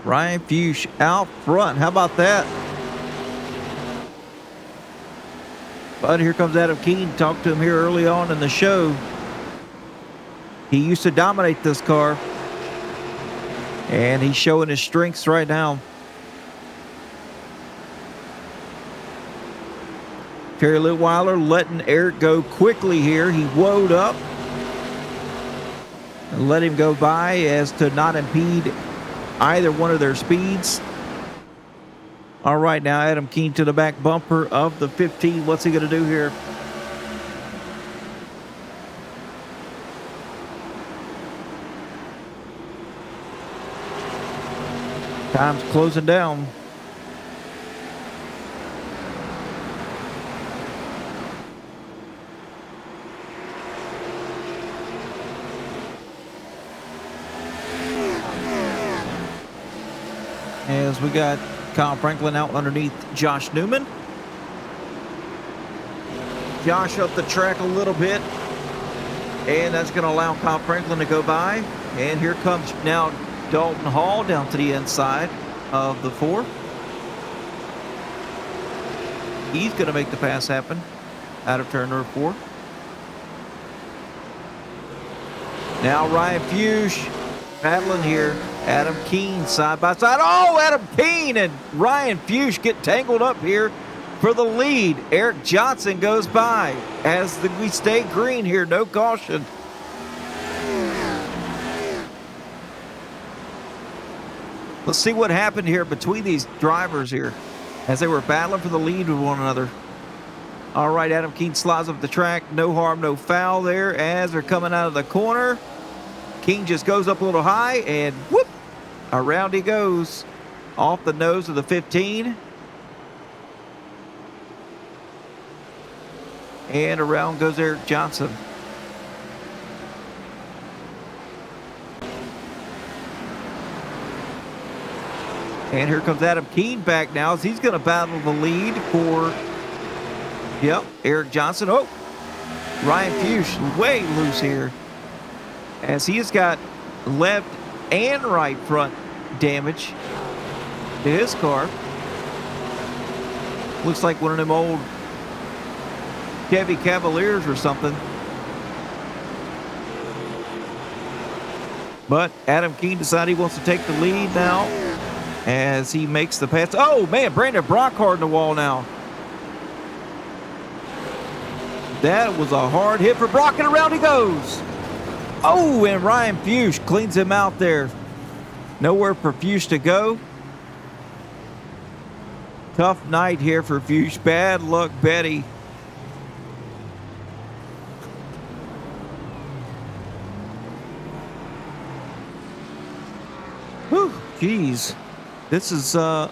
Ryan Fuchs out front. How about that? But here comes Adam Keene. Talked to him here early on in the show. He used to dominate this car. And he's showing his strengths right now. Terry Litweiler letting Eric go quickly here. He woed up and let him go by as to not impede either one of their speeds. All right, now Adam Keene to the back bumper of the 15. What's he going to do here? Time's closing down. As we got Kyle Franklin out underneath Josh Newman. Josh up the track a little bit. And that's going to allow Kyle Franklin to go by. And here comes now Dalton Hall down to the inside of the 4. He's going to make the pass happen out of turn number 4. Now Ryan Fuchs battling here. Adam Keene side by side. Oh, Adam Keene and Ryan Fuchs get tangled up here for the lead. Eric Johnson goes by as we stay green here. No caution. Let's see what happened here between these drivers here as they were battling for the lead with one another. All right, Adam Keene slides up the track. No harm, no foul there as they're coming out of the corner. Keene just goes up a little high and whoop, around he goes off the nose of the 15. And around goes Eric Johnson. And here comes Adam Keene back now as he's going to battle the lead for, Eric Johnson. Oh, Ryan Fuchs way loose here as he has got left and right front damage to his car. Looks like one of them old Chevy Cavaliers or something. But Adam Keene decided he wants to take the lead now as he makes the pass. Oh, man, Brandon Brockhart in the wall now. That was a hard hit for Brock, and around he goes. Oh, and Ryan Fuchs cleans him out there. Nowhere for Fuchs to go. Tough night here for Fuchs. Bad luck, Betty. Whew, geez. This is a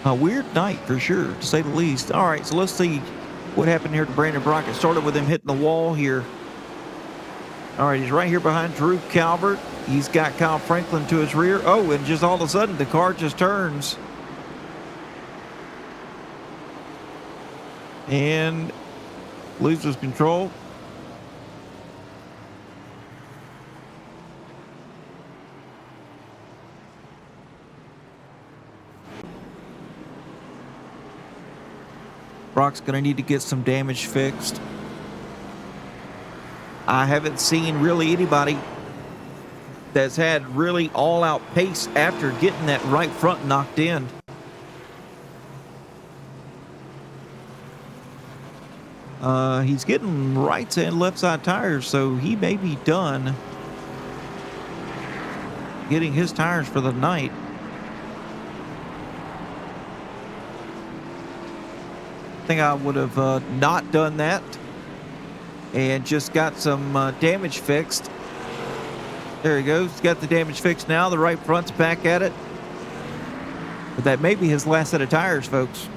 weird night for sure, to say the least. All right, so let's see what happened here to Brandon Brock. It started with him hitting the wall here. All right, he's right here behind Drew Calvert. He's got Kyle Franklin to his rear. Oh, and just all of a sudden, the car just turns. And loses control. Brock's going to need to get some damage fixed. I haven't seen really anybody that's had really all-out pace after getting that right front knocked in. He's getting right and left side tires, so he may be done getting his tires for the night. I think I would have not done that and just got some damage fixed. There he goes. He's got the damage fixed now. The right front's back at it. But that may be his last set of tires, folks.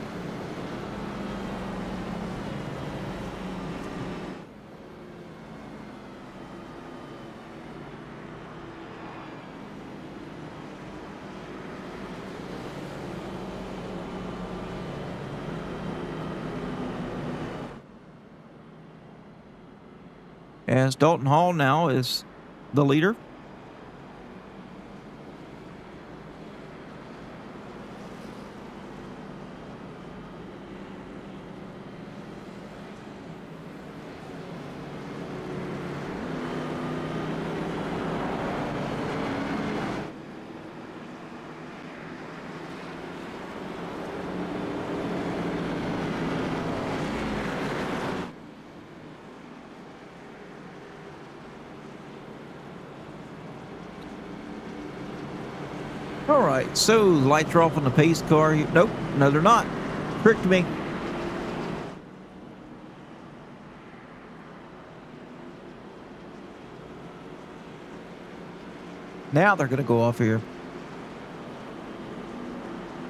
As Dalton Hall now is the leader. All right, so lights are off on the pace car. Nope, no, they're not. Tricked me. Now they're going to go off here.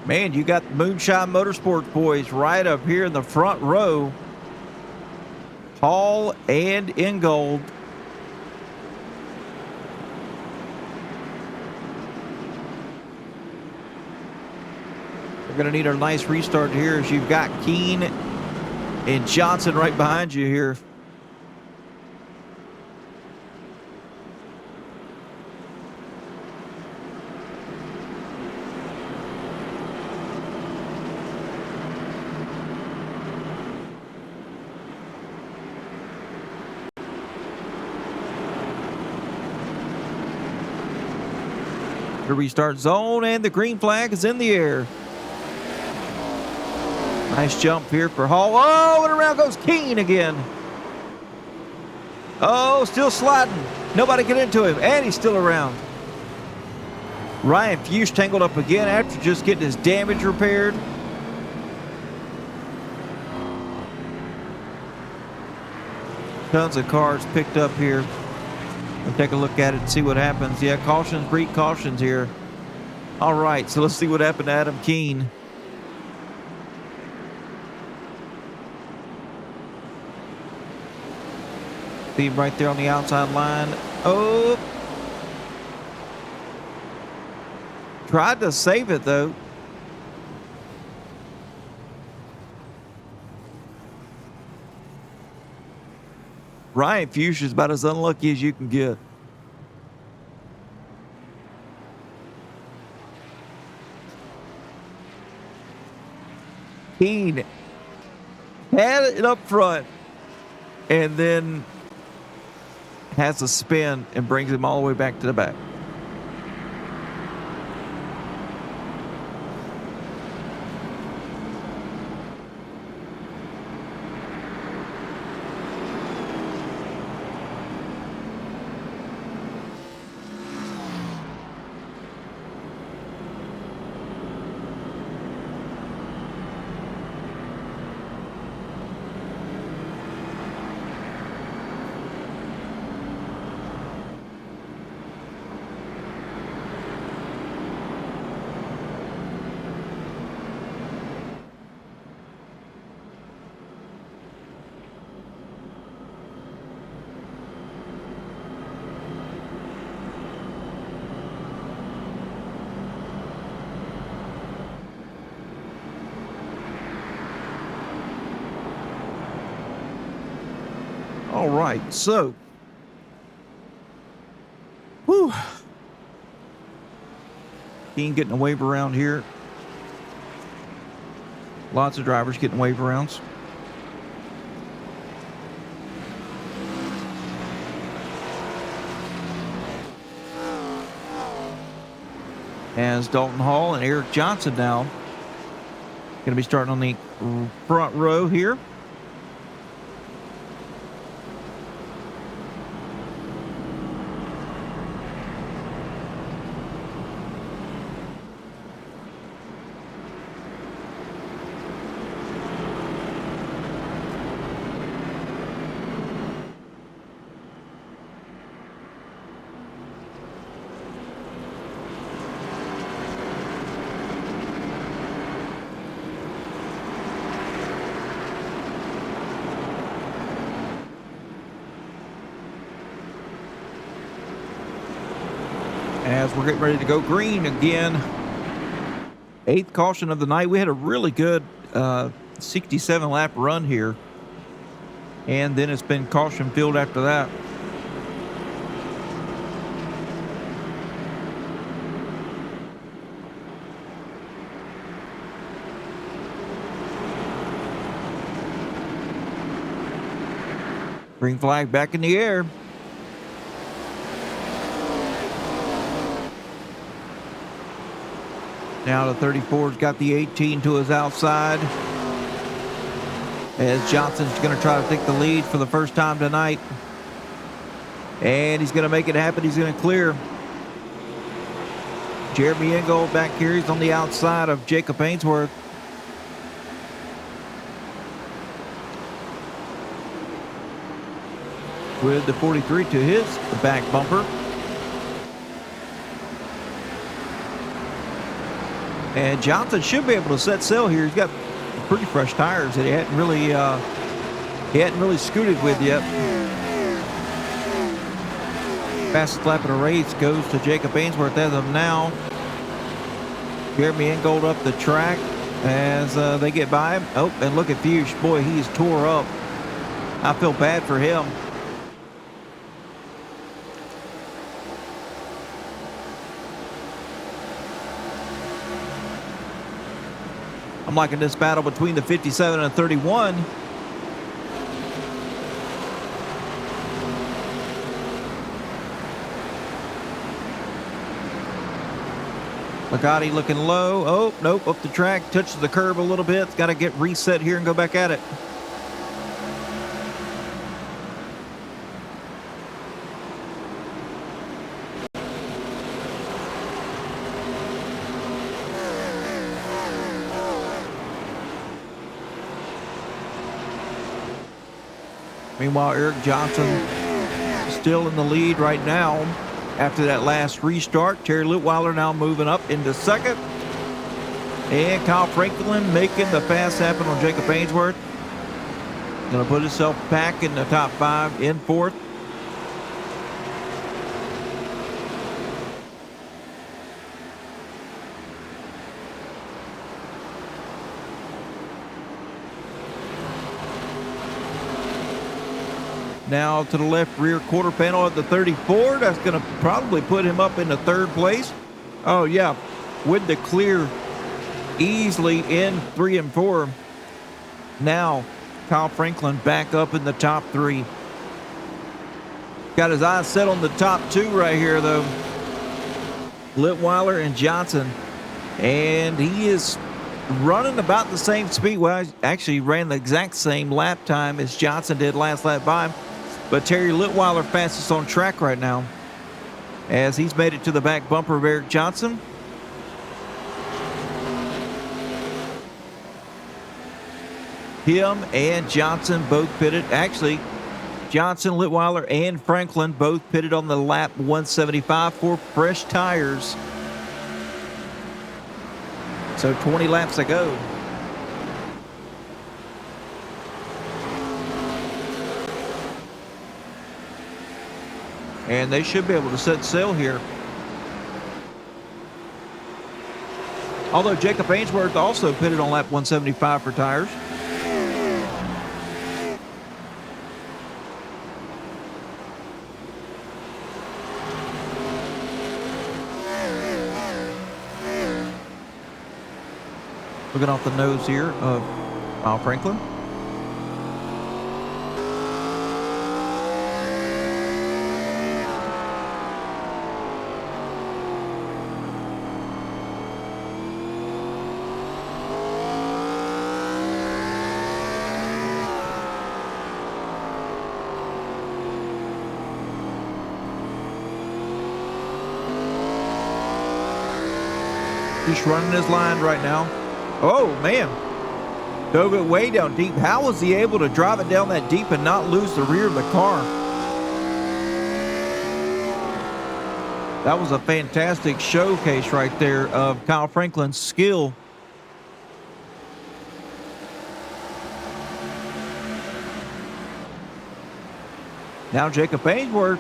Man, you got Moonshine Motorsports boys right up here in the front row. Hall and Ingold. We're going to need a nice restart here as you've got Keene and Johnson right behind you here. The restart zone and the green flag is in the air. Nice jump here for Hall. Oh, and around goes Keene again. Oh, still sliding. Nobody get into him, and he's still around. Ryan Fuchs tangled up again after just getting his damage repaired. Tons of cars picked up here. We'll take a look at it and see what happens. Yeah, cautions breed cautions here. All right, so let's see what happened to Adam Keene. See him right there on the outside line. Oh. Tried to save it, though. Ryan Fuchs is about as unlucky as you can get. Keene had it up front and then has a spin and brings him all the way back to the back. All right, so. Whew. Keen getting a wave around here. Lots of drivers getting wave arounds. As Dalton Hall and Eric Johnson now going to be starting on the front row here. As we're getting ready to go green again. 8th caution of the night. We had a really good 67 lap run here. And then it's been caution filled after that. Green flag back in the air. Now the 34's got the 18 to his outside. As Johnson's going to try to take the lead for the first time tonight. And he's going to make it happen. He's going to clear. Jeremy Ingold back here. He's on the outside of Jacob Ainsworth. With the 43 to his back bumper. And Johnson should be able to set sail here. He's got pretty fresh tires that he hadn't really scooted with yet. Fastest lap of the race goes to Jacob Ainsworth as of now. Jeremy Ingold up the track as they get by him. Oh, and look at Fuchs. Boy, he's tore up. I feel bad for him. I'm liking this battle between the 57 and 31. Ligotti looking low. Oh, nope, up the track. Touches the curb a little bit. It's got to get reset here and go back at it. Meanwhile, Eric Johnson still in the lead right now after that last restart. Terry Litweiler now moving up into second. And Kyle Franklin making the fast happen on Jacob Ainsworth. Going to put himself back in the top 5 in 4th. Now to the left rear quarter panel of the 34. That's going to probably put him up in the 3rd place. Oh, yeah. With the clear easily in 3 and 4. Now, Kyle Franklin back up in the top 3. Got his eyes set on the top 2 right here, though. Litweiler and Johnson. And he is running about the same speed. Well, actually ran the exact same lap time as Johnson did last lap by him. But Terry Litweiler fastest on track right now as he's made it to the back bumper of Eric Johnson. Him and Johnson both pitted. Actually, Johnson, Litweiler, and Franklin both pitted on the lap 175 for fresh tires. So 20 laps to go. And they should be able to set sail here. Although Jacob Ainsworth also pitted on lap 175 for tires. Looking off the nose here of Kyle Franklin. Just running his line right now. Oh, man. Dove it way down deep. How was he able to drive it down that deep and not lose the rear of the car? That was a fantastic showcase right there of Kyle Franklin's skill. Now Jacob Ainsworth,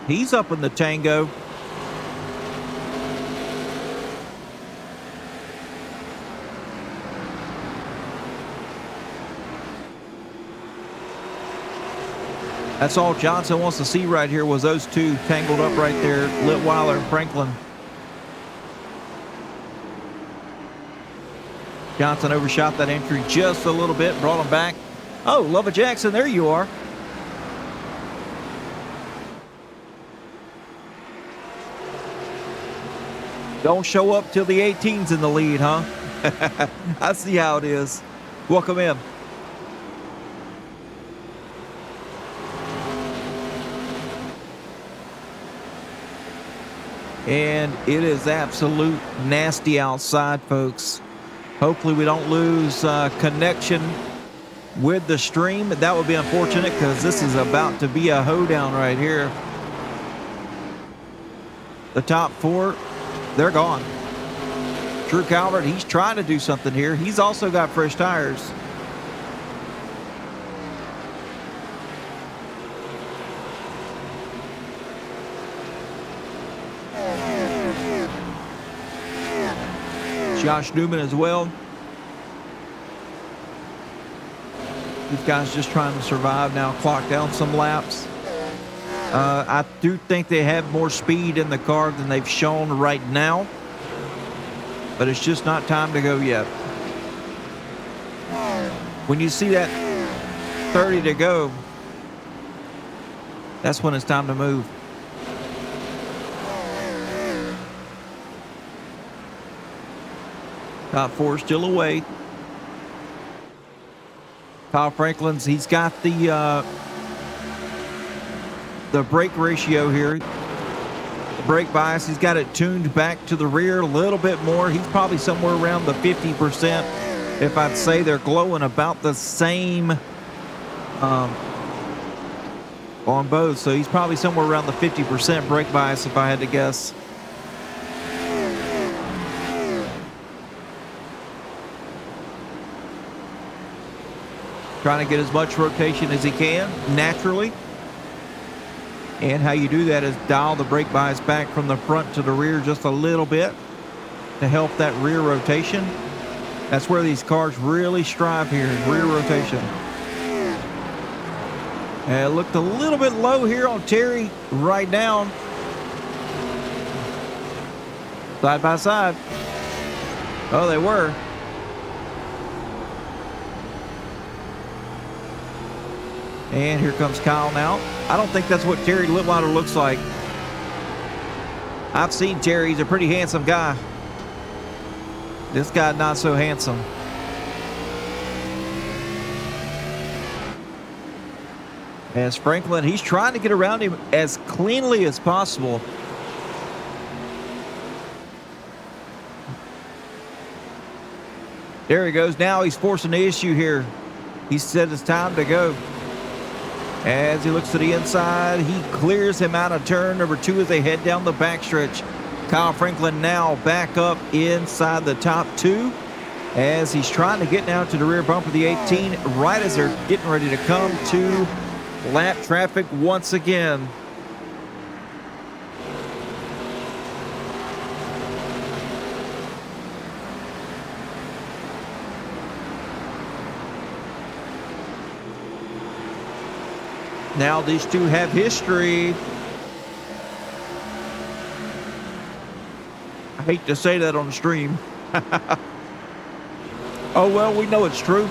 he's up in the tango. That's all Johnson wants to see right here was those two tangled up right there, Litweiler and Franklin. Johnson overshot that entry just a little bit, brought him back. Oh, Lubba Jackson, there you are. Don't show up till the 18's in the lead, huh? I see how it is. Welcome in. And it is absolute nasty outside, folks. Hopefully we don't lose connection with the stream. That would be unfortunate because this is about to be a hoedown right here. The top four, they're gone. Drew Calvert, he's trying to do something here. He's also got fresh tires. Josh Newman as well. These guys just trying to survive now, clock down some laps. I do think they have more speed in the car than they've shown right now, but it's just not time to go yet. When you see that 30 to go, that's when it's time to move. Top four still away. Kyle Franklin's, he's got the brake ratio here. The brake bias, he's got it tuned back to the rear a little bit more. He's probably somewhere around the 50%. If I'd say they're glowing about the same on both. So he's probably somewhere around the 50% brake bias if I had to guess. Trying to get as much rotation as he can naturally. And how you do that is dial the brake bias back from the front to the rear just a little bit to help that rear rotation. That's where these cars really strive here, rear rotation. And it looked a little bit low here on Terry right now. Side by side. Oh, they were. And here comes Kyle now. I don't think that's what Terry Litweiler looks like. I've seen Terry. He's a pretty handsome guy. This guy not so handsome. As Franklin, he's trying to get around him as cleanly as possible. There he goes. Now he's forcing the issue here. He said it's time to go. As he looks to the inside, he clears him out of turn number 2 as they head down the backstretch. Kyle Franklin now back up inside the top 2 as he's trying to get now to the rear bumper of the 18 right as they're getting ready to come to lap traffic once again. Now these two have history. I hate to say that on the stream. Oh, well, we know it's true.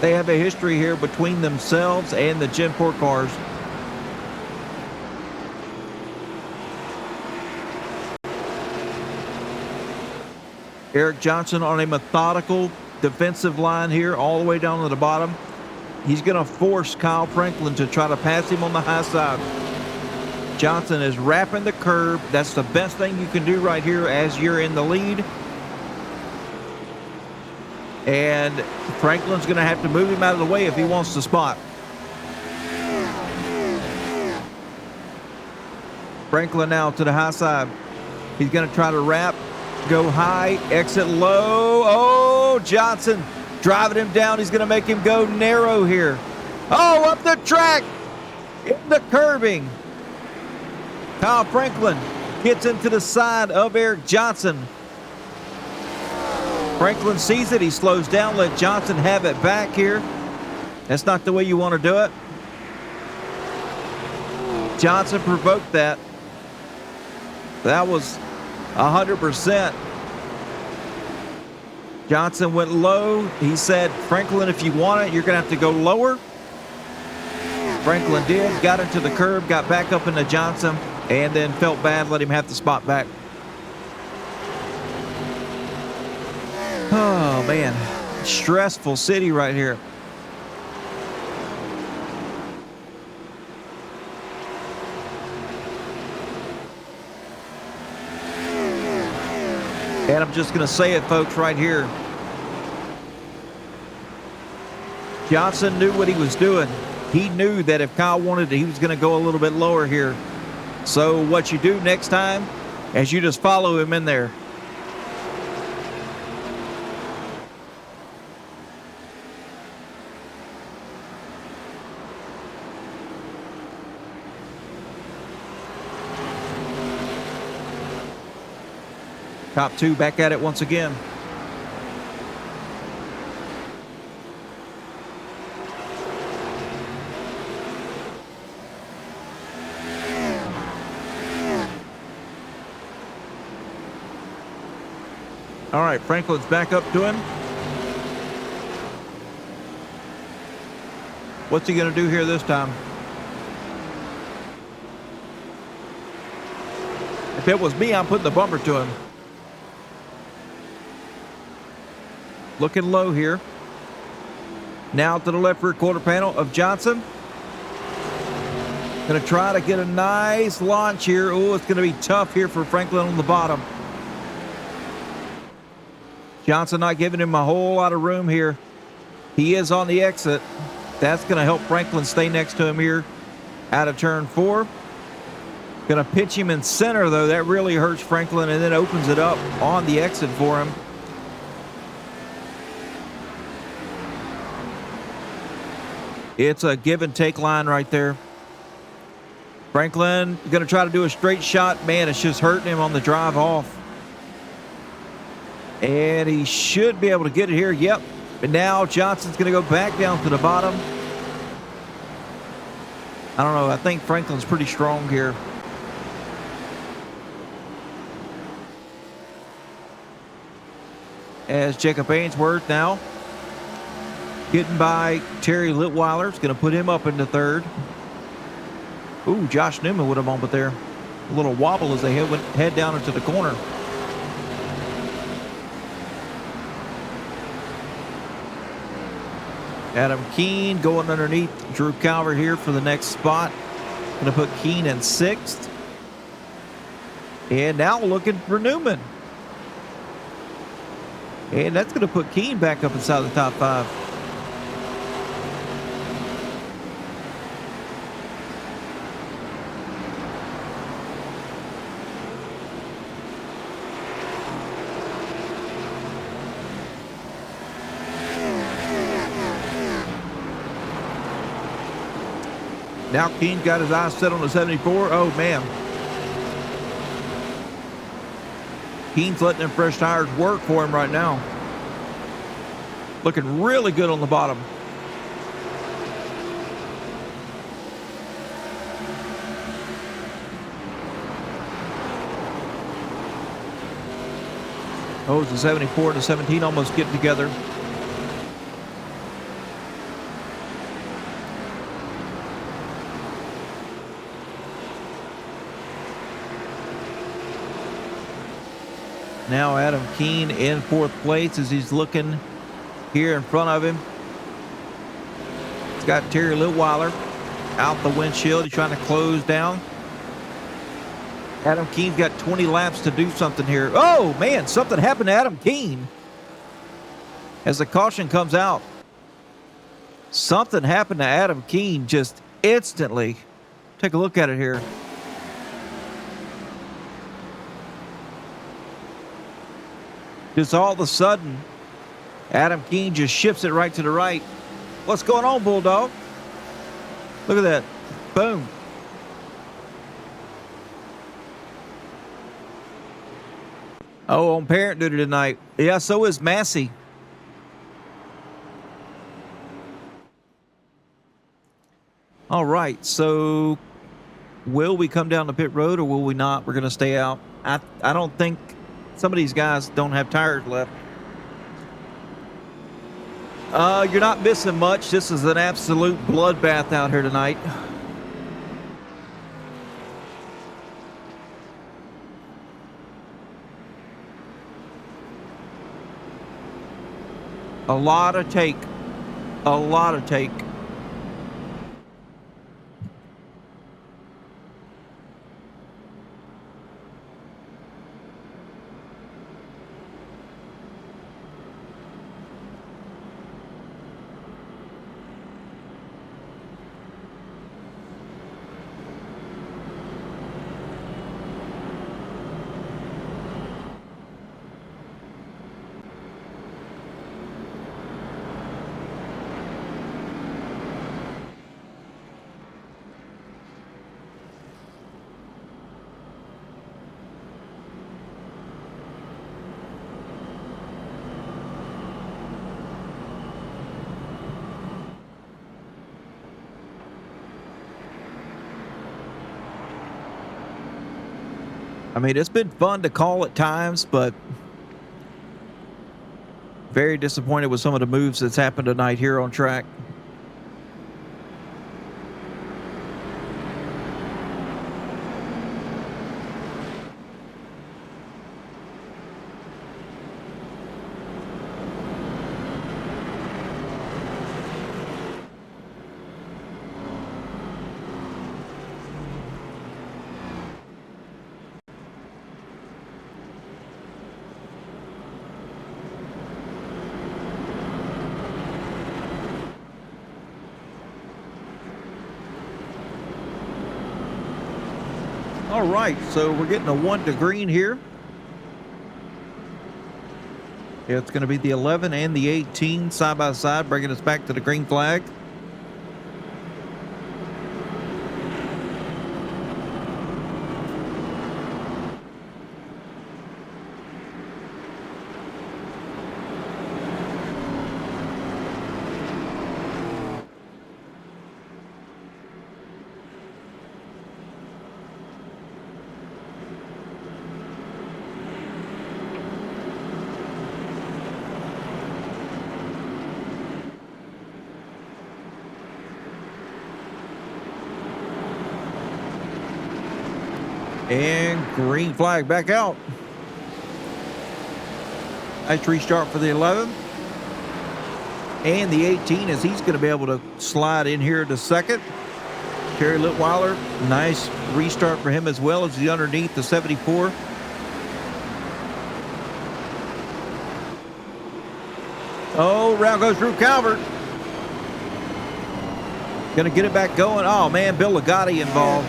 They have a history here between themselves and the Gen 4 cars. Eric Johnson on a methodical defensive line here all the way down to the bottom. He's going to force Kyle Franklin to try to pass him on the high side. Johnson is wrapping the curb. That's the best thing you can do right here as you're in the lead. And Franklin's going to have to move him out of the way if he wants the spot. Franklin now to the high side. He's going to try to wrap, go high, exit low. Oh, Johnson driving him down. He's going to make him go narrow here. Oh, up the track in the curbing. Kyle Franklin gets into the side of Eric Johnson. Franklin sees it. He slows down. Let Johnson have it back here. That's not the way you want to do it. Johnson provoked that. That was 100%. Johnson went low. He said, Franklin, if you want it, you're going to have to go lower. Franklin did. Got into the curb, got back up into Johnson, and then felt bad, let him have the spot back. Oh, man. Stressful city right here. And I'm just going to say it, folks, right here. Johnson knew what he was doing. He knew that if Kyle wanted it, he was going to go a little bit lower here. So what you do next time is you just follow him in there. Top two back at it once again. All right, Franklin's back up to him. What's he going to do here this time? If it was me, I'm putting the bumper to him. Looking low here. Now to the left rear quarter panel of Johnson. Going to try to get a nice launch here. Oh, it's going to be tough here for Franklin on the bottom. Johnson not giving him a whole lot of room here. He is on the exit. That's going to help Franklin stay next to him here out of turn 4. Going to pitch him in center, though. That really hurts Franklin, and then opens it up on the exit for him. It's a give and take line right there. Franklin going to try to do a straight shot. Man, it's just hurting him on the drive off. And he should be able to get it here. Yep. And now Johnson's going to go back down to the bottom. I don't know. I think Franklin's pretty strong here. As Jacob Ainsworth now getting by Terry Litweiler. It's going to put him up into third. Ooh, Josh Newman with him on, but there. A little wobble as they head down into the corner. Adam Keene going underneath Drew Calvert here for the next spot. Going to put Keene in 6th. And now looking for Newman. And that's going to put Keene back up inside the top 5. Now Keene got his eyes set on the 74. Oh, man. Keene's letting them fresh tires work for him right now. Looking really good on the bottom. Oh, it's the 74 and the 17 almost getting together. Now Adam Keene in 4th place as he's looking here in front of him. He's got Terry Litweiler out the windshield. He's trying to close down. Adam Keene's got 20 laps to do something here. Oh, man, something happened to Adam Keene. As the caution comes out, something happened to Adam Keene just instantly. Take a look at it here. Just all of a sudden, Adam Keene just shifts it right to the right. What's going on, Bulldog? Look at that. Boom. Oh, on parent duty tonight. Yeah, so is Massey. All right, so will we come down the pit road or will we not? We're going to stay out. I don't think some of these guys don't have tires left. You're not missing much. This is an absolute bloodbath out here tonight. A lot of take. A lot of take. I mean, it's been fun to call at times, but very disappointed with some of the moves that's happened tonight here on track. All right, so we're getting a 1 to green here. Yeah, it's going to be the 11 and the 18 side by side, bringing us back to the green flag. And green flag back out. Nice restart for the 11. And the 18 as he's going to be able to slide in here to second. Terry Litweiler, nice restart for him as well as the underneath the 74. Oh, round goes Drew Calvert. Going to get it back going. Oh, man, Bill Ligotti involved.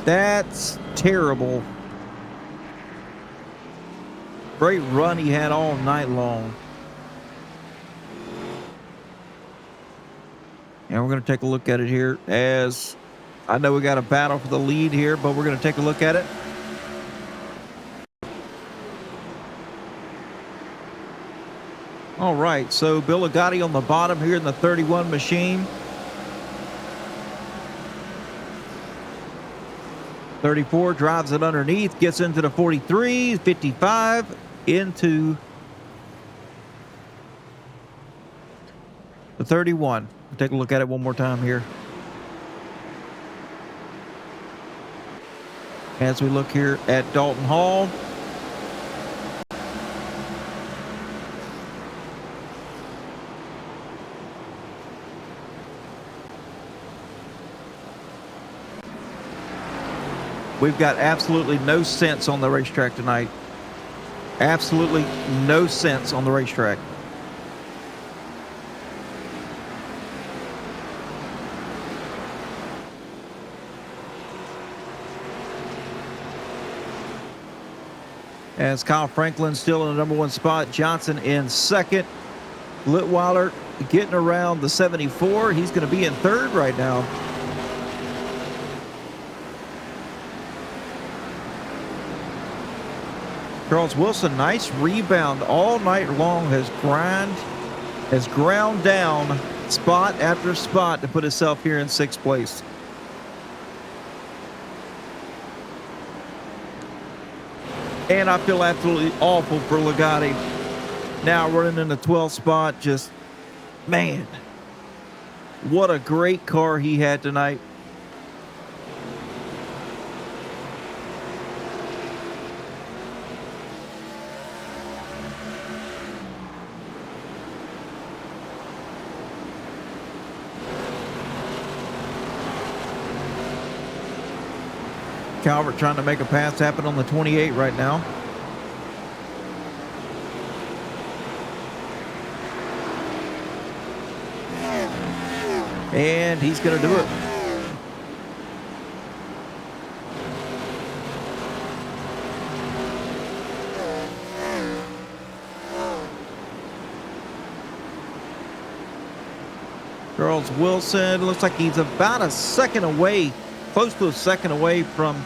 That's terrible. Great run he had all night long. And we're going to take a look at it here as I know we got a battle for the lead here, but we're going to take a look at it. All right, so Bill Ligotti on the bottom here in the 31 machine. 34 drives it underneath, gets into the 43, 55, into the 31. We'll take a look at it one more time here. As we look here at Dalton Hall. We've got absolutely no sense on the racetrack tonight. Absolutely no sense on the racetrack. As Kyle Franklin still in the number 1 spot, Johnson in second. Litweiler getting around the 74. He's going to be in third right now. Charles Wilson, nice rebound all night long, has ground down spot after spot to put himself here in 6th place. And I feel absolutely awful for Legati. Now running in the 12th spot, just, man, what a great car he had tonight. Calvert trying to make a pass happen on the 28 right now. And he's going to do it. Charles Wilson looks like he's about a second away, close to a second away from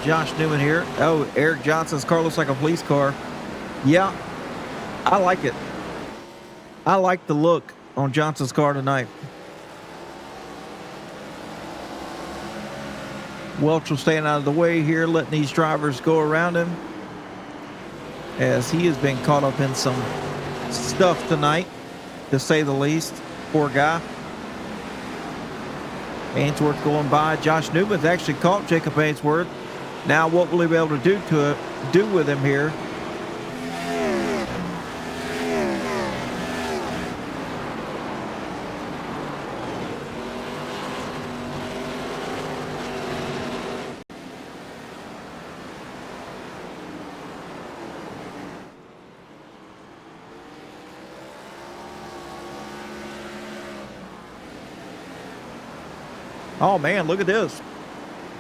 Josh Newman here. Oh, Eric Johnson's car looks like a police car. Yeah, I like it. I like the look on Johnson's car tonight. Welch will stand out of the way here, letting these drivers go around him, as he has been caught up in some stuff tonight, to say the least. Poor guy. Ainsworth going by. Josh Newman's actually caught Jacob Ainsworth. Now what will he be able to do with him here? Oh, man, look at this.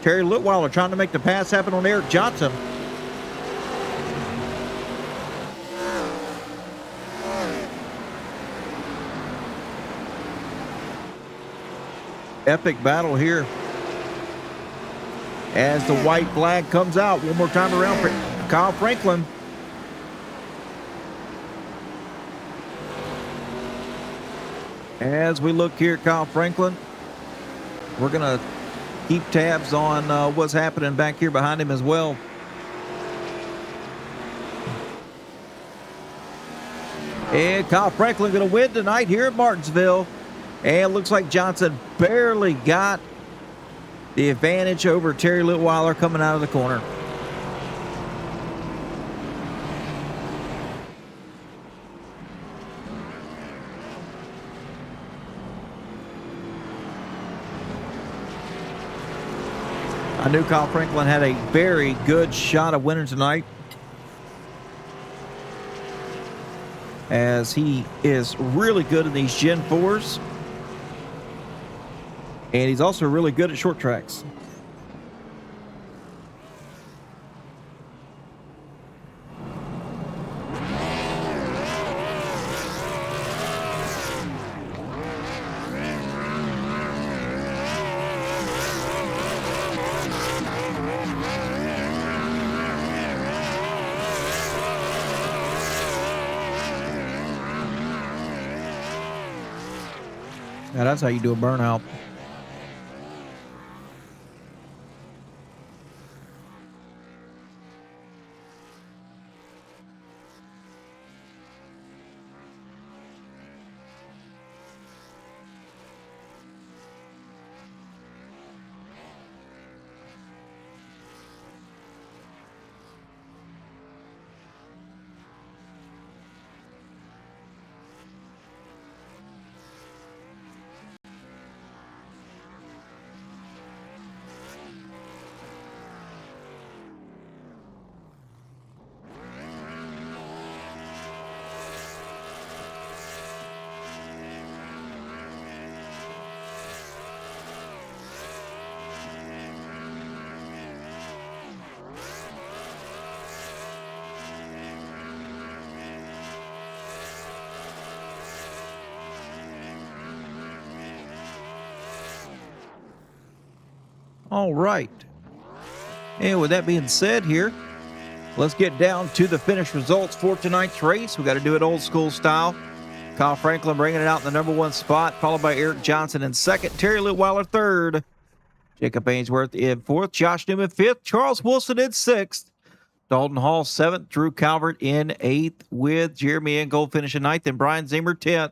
Terry Litweiler trying to make the pass happen on Eric Johnson. Epic battle here as the white flag comes out one more time around for Kyle Franklin. As we look here at Kyle Franklin, we're going to keep tabs on what's happening back here behind him as well. And Kyle Franklin going to win tonight here at Martinsville. And it looks like Johnson barely got the advantage over Terry Litweiler coming out of the corner. I knew Kyle Franklin had a very good shot of winning tonight, as he is really good in these Gen 4s. And he's also really good at short tracks. Now that's how you do a burnout. All right. And with that being said here, let's get down to the finish results for tonight's race. We got to do it old school style. Kyle Franklin bringing it out in the number 1 spot, followed by Eric Johnson in second, Terry Litweiler third, Jacob Ainsworth in fourth, Josh Newman fifth, Charles Wilson in sixth, Dalton Hall seventh, Drew Calvert in eighth, with Jeremy Ingold finishing ninth, and Brian Zimmer 10th.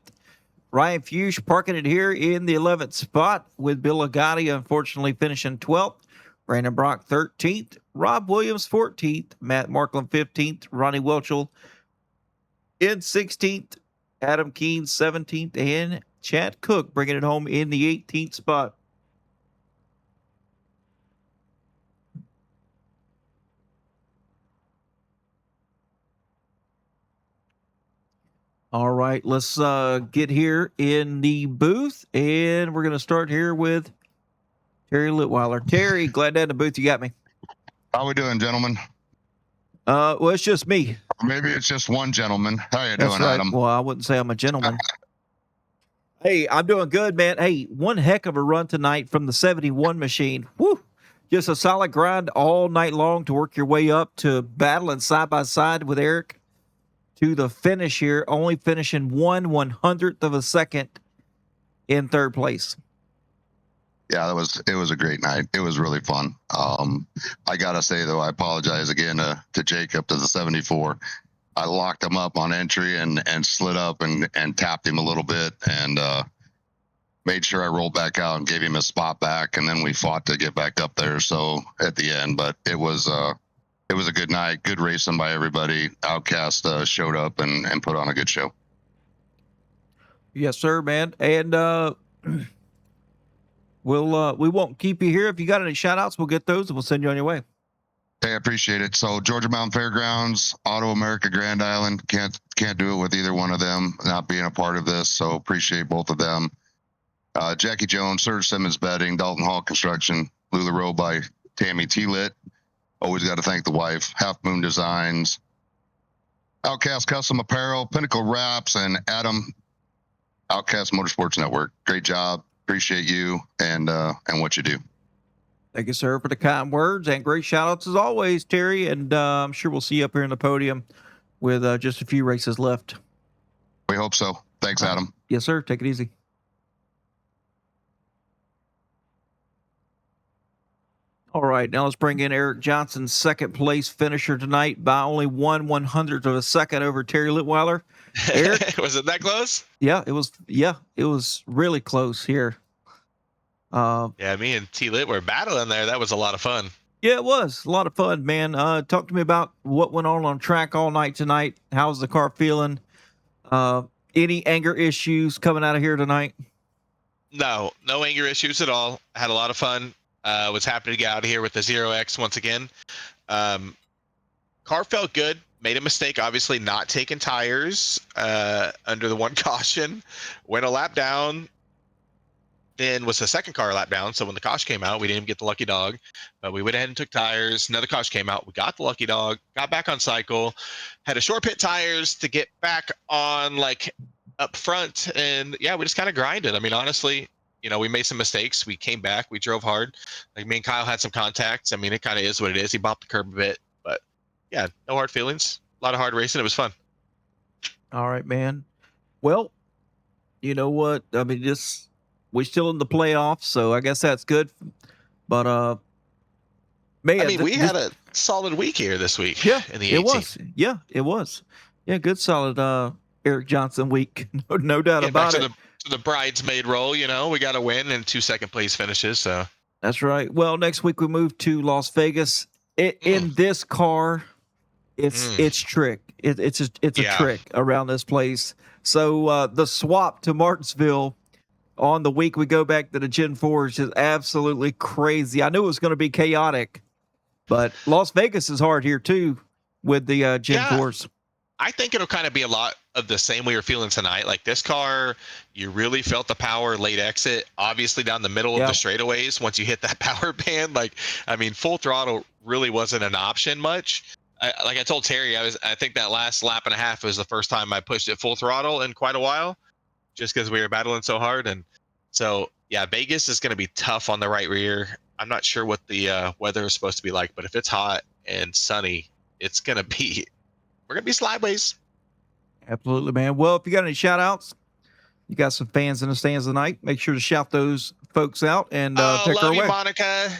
Ryan Fuchs parking it here in the 11th spot, with Bill Agati unfortunately finishing 12th, Brandon Brock 13th, Rob Williams 14th, Matt Markland 15th, Ronnie Welchel in 16th, Adam Keene 17th, and Chad Cook bringing it home in the 18th spot. All right, let's get here in the booth, and we're going to start here with Terry Litweiler. Terry, glad to have the booth. You got me. How we doing, gentlemen? Well, it's just me. Maybe it's just one gentleman. How you That's doing, right. Adam? Well, I wouldn't say I'm a gentleman. Hey, I'm doing good, man. Hey, one heck of a run tonight from the 71 machine. Woo! Just a solid grind all night long to work your way up to battling side by side with Eric to the finish here, only finishing 1/100th of a second in third place. Yeah, it was a great night. It was really fun. I gotta say though, I apologize again to Jacob, to the 74. I locked him up on entry and slid up and tapped him a little bit and made sure I rolled back out and gave him his spot back, and then we fought to get back up there. So at the end, but it was a good night, good racing by everybody. Outcast showed up and put on a good show. Yes, sir, man. And we won't keep you here. If you got any shout outs, we'll get those and we'll send you on your way. Hey, I appreciate it. So Georgia Mountain Fairgrounds, Auto America Grand Island, can't do it with either one of them not being a part of this. So appreciate both of them. Jackie Jones, Serge Simmons Bedding, Dalton Hall Construction, LuLaRoe by Tammy T-Lit. Always got to thank the wife. Half Moon Designs, Outcast Custom Apparel, Pinnacle Wraps, and Adam, Outcast Motorsports Network. Great job. Appreciate you and what you do. Thank you, sir, for the kind words and great shout outs as always, Terry. And I'm sure we'll see you up here in the podium with just a few races left. We hope so. Thanks, Adam. Yes, sir. Take it easy. All right, now let's bring in Eric Johnson, second place finisher tonight by only 1/100th of a second over Terry Litweiler. Eric, was it that close? Yeah, it was. Yeah, it was really close here. Yeah, me and T-Lit were battling there. That was a lot of fun. Yeah, it was a lot of fun, man. Talk to me about what went on track all night tonight. How's the car feeling? Any anger issues coming out of here tonight? No anger issues at all. Had a lot of fun. Was happy to get out of here with the 0X once again. Car felt good. Made a mistake, obviously, not taking tires under the one caution. Went a lap down. Then was the second car lap down. So when the caution came out, we didn't even get the lucky dog. But we went ahead and took tires. Another caution came out. We got the lucky dog. Got back on cycle. Had a short pit tires to get back on like up front. And yeah, we just kind of grinded. I mean, honestly, you know, we made some mistakes. We came back. We drove hard. Like me and Kyle had some contacts. I mean, it kind of is what it is. He bopped the curb a bit. But yeah, no hard feelings. A lot of hard racing. It was fun. All right, man. Well, you know what? I mean, we're still in the playoffs, so I guess that's good. But man, I mean, we had a solid week here this week. Yeah, in the 18th. it was. Yeah, it was. Yeah, good solid Eric Johnson week. No doubt about it. To the bridesmaid role, you know, we got a win and 2 second place finishes. So that's right. Well, next week we move to Las Vegas. In this car, it's trick. It's a trick around this place. So the swap to Martinsville on the week we go back to the Gen 4 is just absolutely crazy. I knew it was going to be chaotic, but Las Vegas is hard here too with the Gen 4s. I think it'll kind of be a lot of the same we were feeling tonight. Like this car, you really felt the power late exit, obviously down the middle of the straightaways. Once you hit that power band, like, I mean, full throttle really wasn't an option much. Like I told Terry, I think that last lap and a half was the first time I pushed it full throttle in quite a while, just because we were battling so hard. And so, yeah, Vegas is going to be tough on the right rear. I'm not sure what the weather is supposed to be like, but if it's hot and sunny, we're gonna be sideways. Absolutely, man. Well, if you got any shout outs, you got some fans in the stands tonight, make sure to shout those folks out and Oh, take her love you, away. Monica.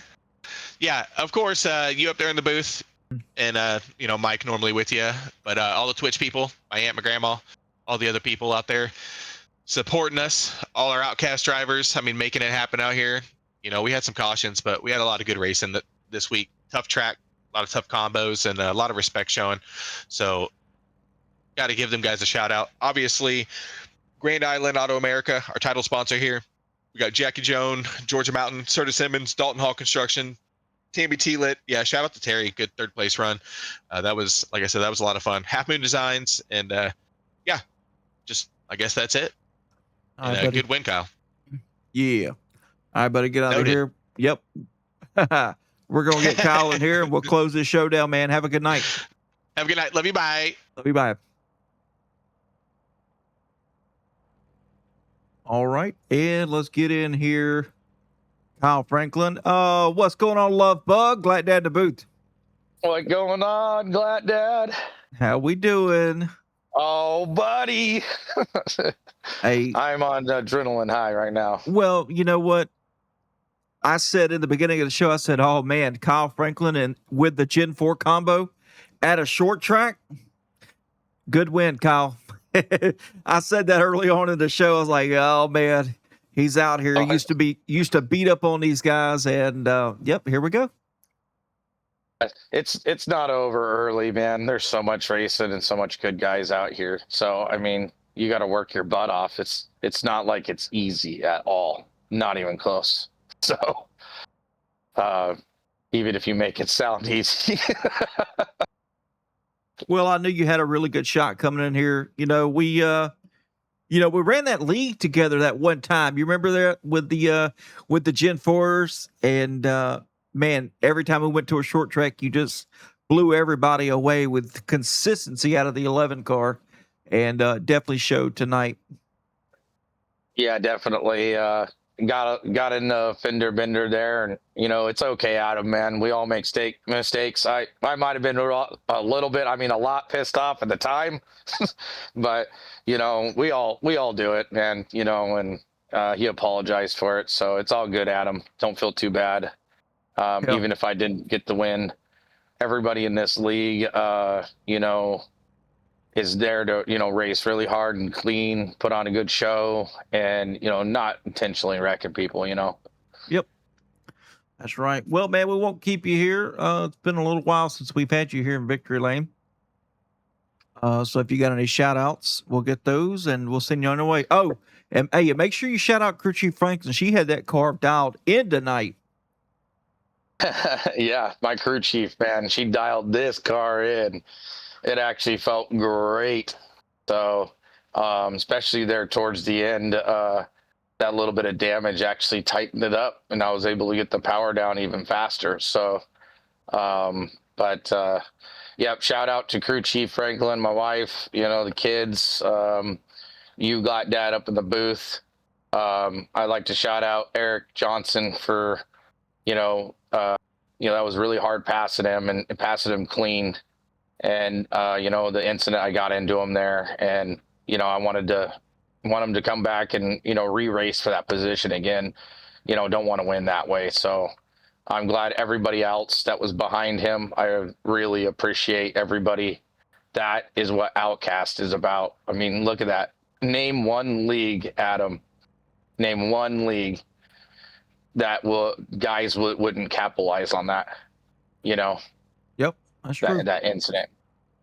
Yeah, of course. You up there in the booth, and Mike normally with you, but all the Twitch people, my aunt, my grandma, all the other people out there supporting us, all our Outcast drivers. I mean, making it happen out here. We had some cautions, but we had a lot of good racing this week. Tough track, a lot of tough combos, and a lot of respect showing. So, got to give them guys a shout out. Obviously, Grand Island Auto America, our title sponsor here. We got Jackie Joan, Georgia Mountain, Serta Simmons, Dalton Hall Construction, Tammy T-Lit. Yeah, shout out to Terry. Good third place run. That was, like I said, that was a lot of fun. Half Moon Designs, and yeah, just I guess that's it. All And right, good win, Kyle. Yeah. All right, buddy, get out Noted. of here. Yep. We're going to get Kyle in here and we'll close this show down, man. Have a good night. Have a good night. Love you. Bye. Love you. Bye. All right. And let's get in here. Kyle Franklin. What's going on, Love Bug? Glad Dad in the booth. What going on, Glad Dad? How we doing? Oh, buddy. Hey. I'm on adrenaline high right now. Well, you know what? I said in the beginning of the show, I said, oh, man, Kyle Franklin and with the Gen 4 combo at a short track. Good win, Kyle. I said that early on in the show. I was like, oh, man, he's out here. He used to beat up on these guys. And, yep, here we go. It's not over early, man. There's so much racing and so much good guys out here. So, I mean, you got to work your butt off. It's not like it's easy at all. Not even close. So, even if you make it sound easy. Well, I knew you had a really good shot coming in here. We ran that league together that one time. You remember that with the Gen 4s? And man, every time we went to a short track, you just blew everybody away with consistency out of the 11 car, and definitely showed tonight. Yeah, definitely. Got in the fender bender there, and it's okay, Adam, man. We all make mistakes. I might have been a little bit, a lot pissed off at the time, but we all do it, man. And he apologized for it, so it's all good, Adam. Don't feel too bad. Even if I didn't get the win, everybody in this league, is there to, race really hard and clean, put on a good show, and, not intentionally wrecking people, Yep. That's right. Well, man, we won't keep you here. It's been a little while since we've had you here in Victory Lane. So if you got any shout outs, we'll get those and we'll send you on your way. Oh, and hey, make sure you shout out Crew Chief Franklin. She had that car dialed in tonight. Yeah, my crew chief, man, she dialed this car in. It actually felt great. So, especially there towards the end, that little bit of damage actually tightened it up, and I was able to get the power down even faster. So, yeah, shout out to crew chief Franklin, my wife, the kids. You got Dad up in the booth. I'd like to shout out Eric Johnson for, that was really hard passing him and passing him clean. And, the incident I got into him there, and, I want him to come back and, re-race for that position again. Don't want to win that way. So I'm glad everybody else that was behind him. I really appreciate everybody. That is what Outcast is about. I mean, look at that. Name one league, Adam. Name one league that guys wouldn't capitalize on that, Yep, that's true. That incident.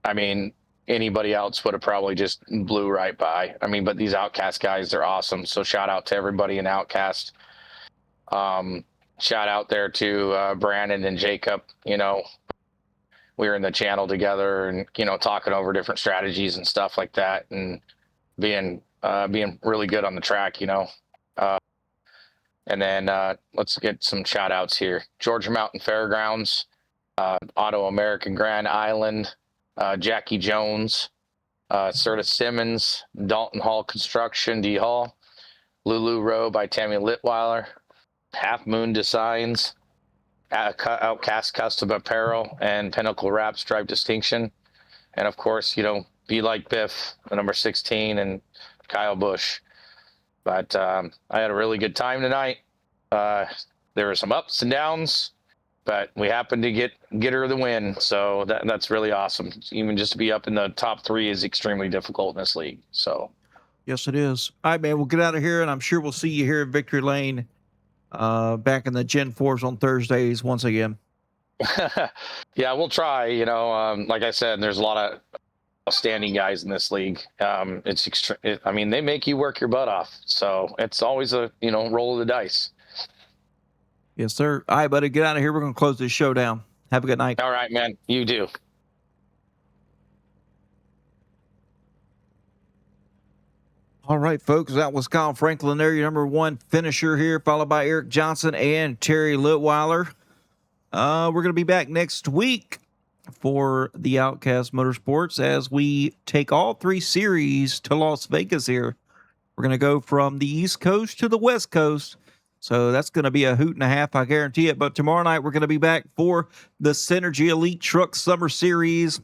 I mean, anybody else would have probably just blew right by. I mean, but these Outcast guys, they're awesome. So shout out to everybody in Outcast. Shout out there to Brandon and Jacob. We were in the channel together and, talking over different strategies and stuff like that, and being really good on the track, and then let's get some shout outs here. Georgia Mountain Fairgrounds, Auto American Grand Island, Jackie Jones, Serta Simmons, Dalton Hall Construction, D Hall, Lulu Row by Tammy Litweiler, Half Moon Designs, Outcast Custom Apparel and Pinnacle Wraps Drive Distinction. And of course, Be Like Biff, the number 16, and Kyle Busch. But I had a really good time tonight. There were some ups and downs, but we happened to get her the win. So that's really awesome. Even just to be up in the top 3 is extremely difficult in this league. So. Yes, it is. All right, man, we'll get out of here, and I'm sure we'll see you here at Victory Lane back in the Gen 4s on Thursdays once again. Yeah, we'll try. Like I said, there's a lot of outstanding guys in this league. They make you work your butt off. So it's always a, roll of the dice. Yes, sir. All right, buddy, get out of here. We're going to close this show down. Have a good night. All right, man. You do. All right, folks, that was Kyle Franklin there, your number 1 finisher here, followed by Eric Johnson and Terry Litweiler. We're going to be back next week for the Outcast Motorsports as we take all 3 series to Las Vegas here. We're going to go from the East Coast to the West Coast. So that's going to be a hoot and a half, I guarantee it. But tomorrow night, we're going to be back for the Synergy Elite Truck Summer Series.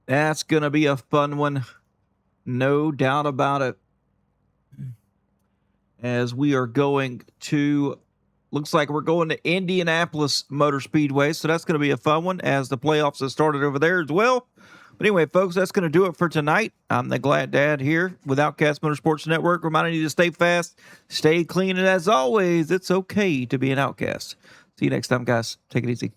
That's going to be a fun one. No doubt about it. As we are going to, looks like we're going to Indianapolis Motor Speedway. So that's going to be a fun one as the playoffs have started over there as well. But anyway, folks, that's going to do it for tonight. I'm the Glad Dad here with Outcast Motorsports Network, reminding you to stay fast, stay clean, and as always, it's okay to be an outcast. See you next time, guys. Take it easy.